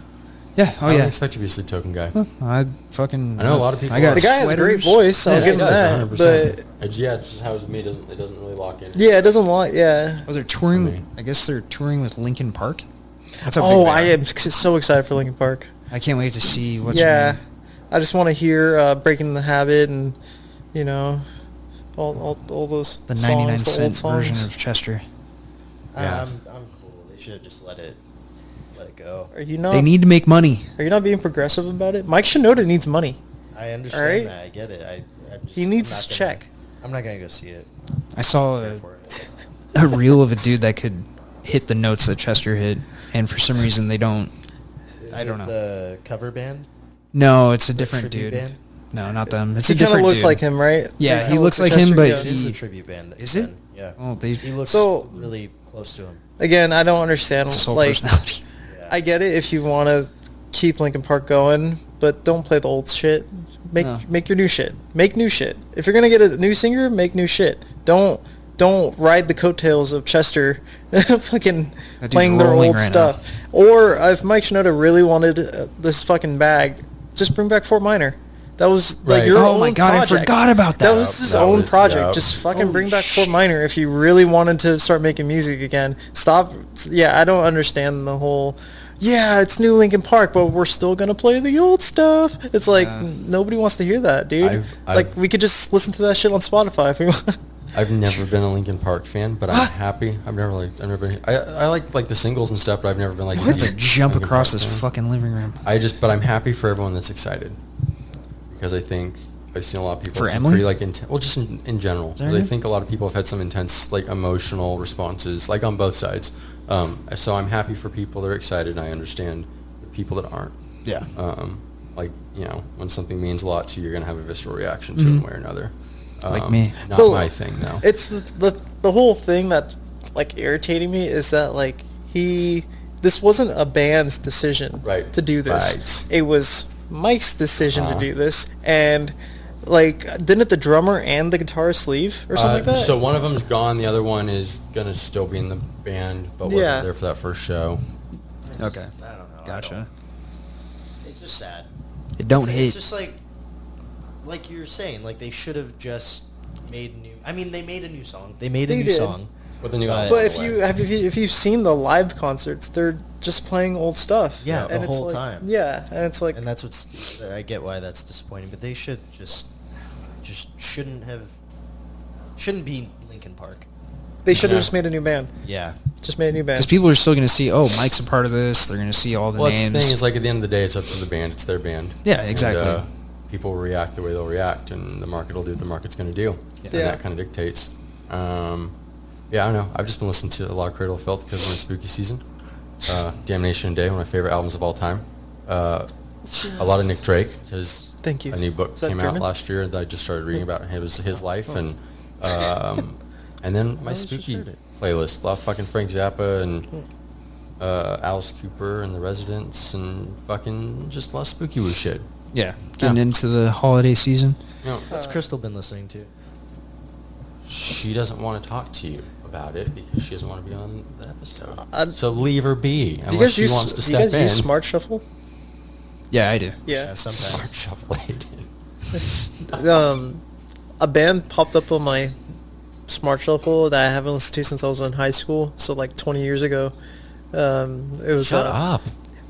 Yeah. Oh, I yeah. don't expect you to be a Sleep Token guy. Well, I know a lot of people. The guy has a great voice. I'll give him that. 100%. But it's just how it's me. It doesn't really lock in. Yeah, it doesn't lock. Yeah. Oh, they're touring. I guess they're touring with Linkin Park. That's I am so excited for Linkin Park. I can't wait to see what's. Yeah, I just want to hear "Breaking the Habit" and all those the songs, 99-cent version of Chester. Yeah. I'm cool. They should have just let it go. Are you not? They need to make money. Are you not being progressive about it? Mike Shinoda needs money. I understand that. I get it. He needs his check. I'm not gonna go see it. I saw a reel of a dude that could hit the notes that Chester hit, and for some reason they don't. I don't know. The cover band? No, it's a different dude. Band? No, not them. It's he a different dude. He kind of looks like him, right? Yeah, he looks like him, but it is a tribute band. Is it? Yeah. Oh, he looks really close to him. Again, I don't understand. It's his whole personality. Yeah. I get it if you want to keep Linkin Park going, but don't play the old shit. Make your new shit. Make new shit. If you're gonna get a new singer, make new shit. Don't ride the coattails of Chester fucking playing their old stuff. Or if Mike Shinoda really wanted this fucking bag, just bring back Fort Minor. That was like your own project. Oh my god, I forgot about that. That was his own project. Just fucking bring back Fort Minor if you really wanted to start making music again. Stop. Yeah, I don't understand the whole... Yeah, it's new Linkin Park, but we're still going to play the old stuff. It's like, nobody wants to hear that, dude. Like, we could just listen to that shit on Spotify if we want. I've never been a Linkin Park fan, but I'm happy. I've never been. I like the singles and stuff, but I've never been like. I have to jump across this fucking living room. But I'm happy for everyone that's excited, because I think I've seen a lot of people. For Emily? Pretty just in general. Because I think a lot of people have had some intense emotional responses, on both sides. So I'm happy for people that are excited, and I understand the people that aren't. Yeah. When something means a lot to you, you're gonna have a visceral reaction to it one way or another. Like me. Not my thing, though. It's the whole thing that's irritating me is that this wasn't a band's decision to do this. Right. It was Mike's decision to do this, and didn't the drummer and the guitarist leave or something like that? So one of them's gone, the other one is gonna still be in the band, but wasn't there for that first show. Okay. I don't know. Gotcha. It's just sad. It don't hit. It's just like you're saying, they should have just made new. I mean, they made a new song. They made a new song. With a new album. But if you've seen the live concerts, they're just playing old stuff. Yeah, and the whole time. Yeah, and it's and that's what's. I get why that's disappointing, but they should just shouldn't be Linkin Park. They should have just made a new band. Yeah. Just made a new band. Because people are still going to see, Mike's a part of this. They're going to see all the names. The thing is, at the end of the day, it's up to the band. It's their band. Yeah, exactly. And, people will react the way they'll react, and the market will do what the market's going to do. Yeah. And that kind of dictates. Yeah, I don't know. I've just been listening to a lot of Cradle of Filth because we're in spooky season. Damnation Day, one of my favorite albums of all time. A lot of Nick Drake, because Thank you. a new book came out last year that I just started reading about his life, and then my spooky playlist. A lot of fucking Frank Zappa and Alice Cooper and The Residents and fucking just a lot of spooky woo shit. Yeah, getting into the holiday season. What's Crystal been listening to? She doesn't want to talk to you about it because she doesn't want to be on the episode. So leave her be unless she wants to step in. Do you guys use Smart Shuffle? Yeah, I do. Yeah, sometimes. Smart Shuffle. A band popped up on my Smart Shuffle that I haven't listened to since I was in high school, so like 20 years ago. It was Shut up.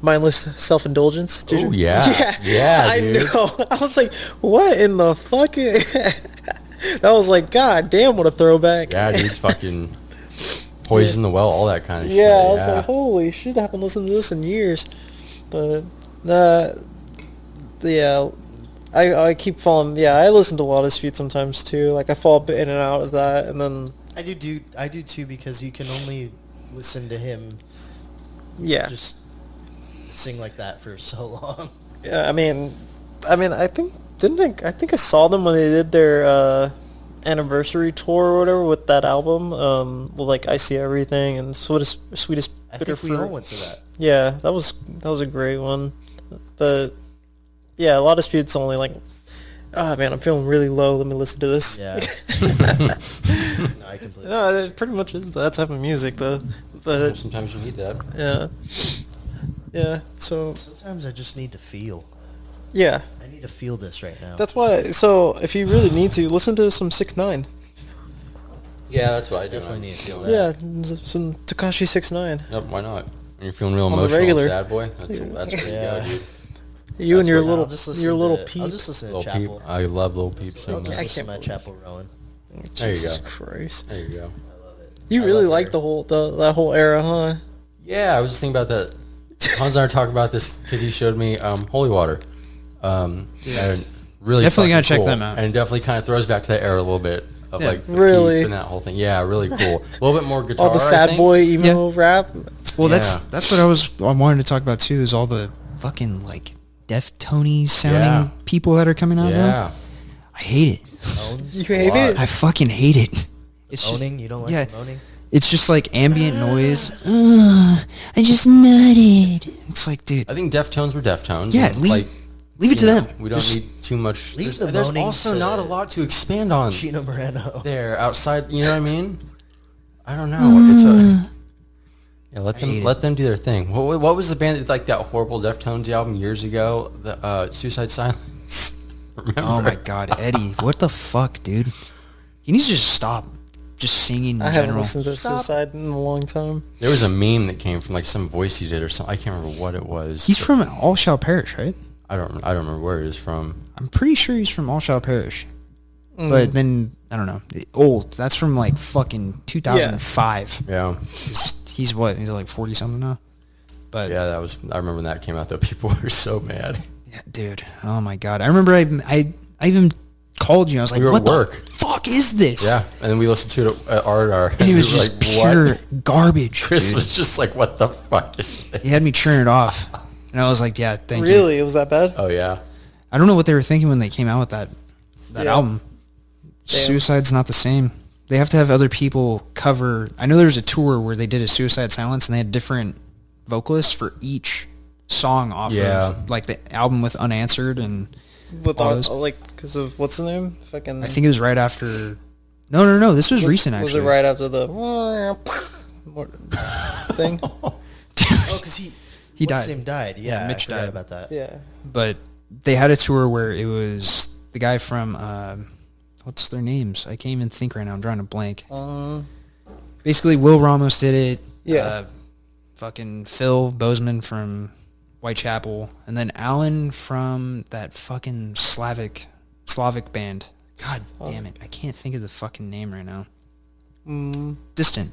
Mindless Self-Indulgence. Oh, yeah. Yeah, I dude. know. I was like, what in the fuck? That was like, god damn, what a throwback. Yeah, dude, fucking Poison the Well, all that kind of shit. Yeah, I was like, holy shit, I haven't listened to this in years. But, yeah, I keep falling, I listen to a lot of Speed sometimes too. Like, I fall in and out of that, and then... I do too, because you can only listen to him just sing like that for so long. Yeah, I mean, I think I saw them when they did their anniversary tour or whatever with that album, with like I See Everything and Sweetest I Bitter think we all Fruit. went to that. Yeah, that was a great one. But yeah, a lot of Speed's only like, oh man, I'm feeling really low. Let me listen to this. Yeah. No, I completely. No, it pretty much is that type of music though. But Sometimes you need that. yeah. So Sometimes I just need to feel. yeah. I need to feel this right now. That's why. So if you really need to, listen to some 6ix9ine. Yeah, that's what I do. Definitely need to feel that. Yeah, some Tekashi 6ix9ine. Yep, why not? When you're feeling real On the emotional regular. and sad, boy, that's where you Yeah. go, dude. You and That's your what- little I'll just listen your little to, peep. I'll just listen to Lil Peep. Chapel. I love Lil Peep I'll singing just that. listen to my Chapel Rowan. There you Jesus go. Christ. There you go. I love it. You I really love like her. the whole that whole era, huh? Yeah, I was just thinking about that. Hans and I were talking about this because he showed me Holy Water. And really Definitely gotta fucking check cool. them out. And it definitely kind of throws back to that era a little bit of Yeah. like the Really? Peep and that whole thing. Yeah, really cool. A little bit more guitar. All the I sad think. boy emo rap. Well, Yeah. that's what I wanted to talk about too. Is all the fucking like Deftones sounding people that are coming out now. Yeah. I hate it. Own? You hate lot. it? I fucking hate it. It's just, Owning? You don't like yeah. owning? it's just like ambient noise. I just nutted. It's like, dude, I think Deftones were Deftones. Yeah, and, leave it to you know, them. We don't Just need too much. leave There's, the there's moaning also to not a lot to expand on Gino Moreno. there outside. You know what I mean? I don't know. It's a yeah. Let them do their thing. What was the band that did like that horrible Deftones album years ago? The Suicide Silence. Remember? Oh my god, Eddie, what the fuck, dude? He needs to just stop just singing in I haven't general. listened to Suicide in a long time. There was a meme that came from like some voice he did or something. I can't remember what it was. He's from All Shall Perish, right? I don't remember where he was from. I'm pretty sure he's from All Shall Perish. But then I don't know. Old. That's from like fucking 2005. Yeah. He's what? He's like 40 something now. But Yeah, that was. I remember when that came out though. People were so mad. yeah, dude. Oh my god. I remember I even called you. I was like, We were what at work. the fuck is this? Yeah, and then we listened to it at R&R. And it was we were just like, pure What? garbage. Chris dude. was just like, "What the fuck is this?" He had me turn it off. And I was like, yeah, thank you. Really? It was that bad? Oh yeah. I don't know what they were thinking when they came out with that Yeah. album. Damn. Suicide's not the same. They have to have other people cover. I know there was a tour where they did a Suicide Silence and they had different vocalists for each song off of like the album with Unanswered and With all all, those. like, because of, what's the name? Fucking... I think it was right after. No. This was recent actually. Was it right after the... thing? Oh, because he He what's died. his name died. Yeah, Mitch I forgot died. about that. Yeah. But they had a tour where it was the guy from what's their names? I can't even think right now. I'm drawing a blank. Basically, Will Ramos did it. Yeah. Fucking Phil Bozeman from Whitechapel, and then Alan from that fucking Slavic band. God damn it! I can't think of the fucking name right now. Distant.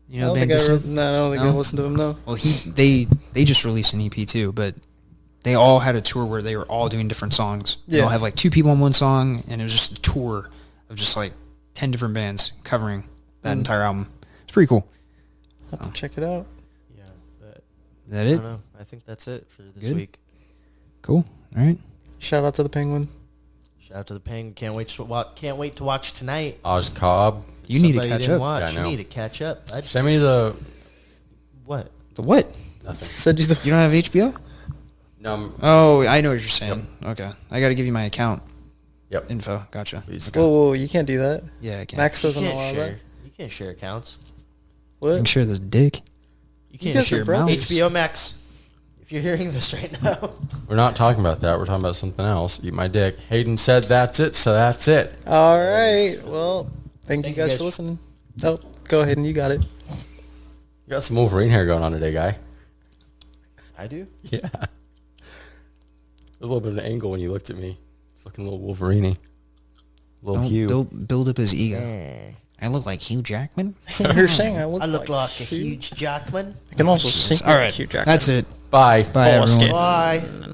You know the band Distant? I don't think I No? listened to him, no. Well, they just released an EP too, but they all had a tour where they were all doing different songs. They Yeah. all have like two people on one song, and it was just a tour of just like 10 different bands covering that entire album. It's pretty cool. I'll have to check it out. Yeah, but Is that I it? don't know. I think that's it for this Good. week. Cool. All right. Shout out to the Penguin. Shout out to the Penguin. Can't wait to watch tonight. Oz Cobb. You need to Somebody catch didn't up. Watch. Yeah, I You know. need to catch up. Send me the... What? The what? Nothing. Said you the. You don't have HBO? No, Oh, I know what you're saying. Okay. I got to give you my account Yep. info. Gotcha. Please. Okay. Whoa, you can't do that. Yeah, I can. Max You doesn't can't allow share. that. You can't share accounts. You can What? share this dick. You can't guys are share brothers. HBO Max. If you're hearing this right now. We're not talking about that. We're talking about something else. Eat my dick. Hayden said that's it, so that's it. All right. Well, thank you Thank you guys guys. for listening. Oh, go ahead and you got it. You got some Wolverine hair going on today, guy. I do? Yeah. There's a little bit of an angle when you looked at me. It's looking a little Wolverine-y. A little Hugh. Don't build up his ego. I look like Hugh Jackman. You're saying I look, I look like a Hugh? huge Jackman. I can also sing All like right. Hugh Jackman. That's it. Bye. Bye, everyone. Bye.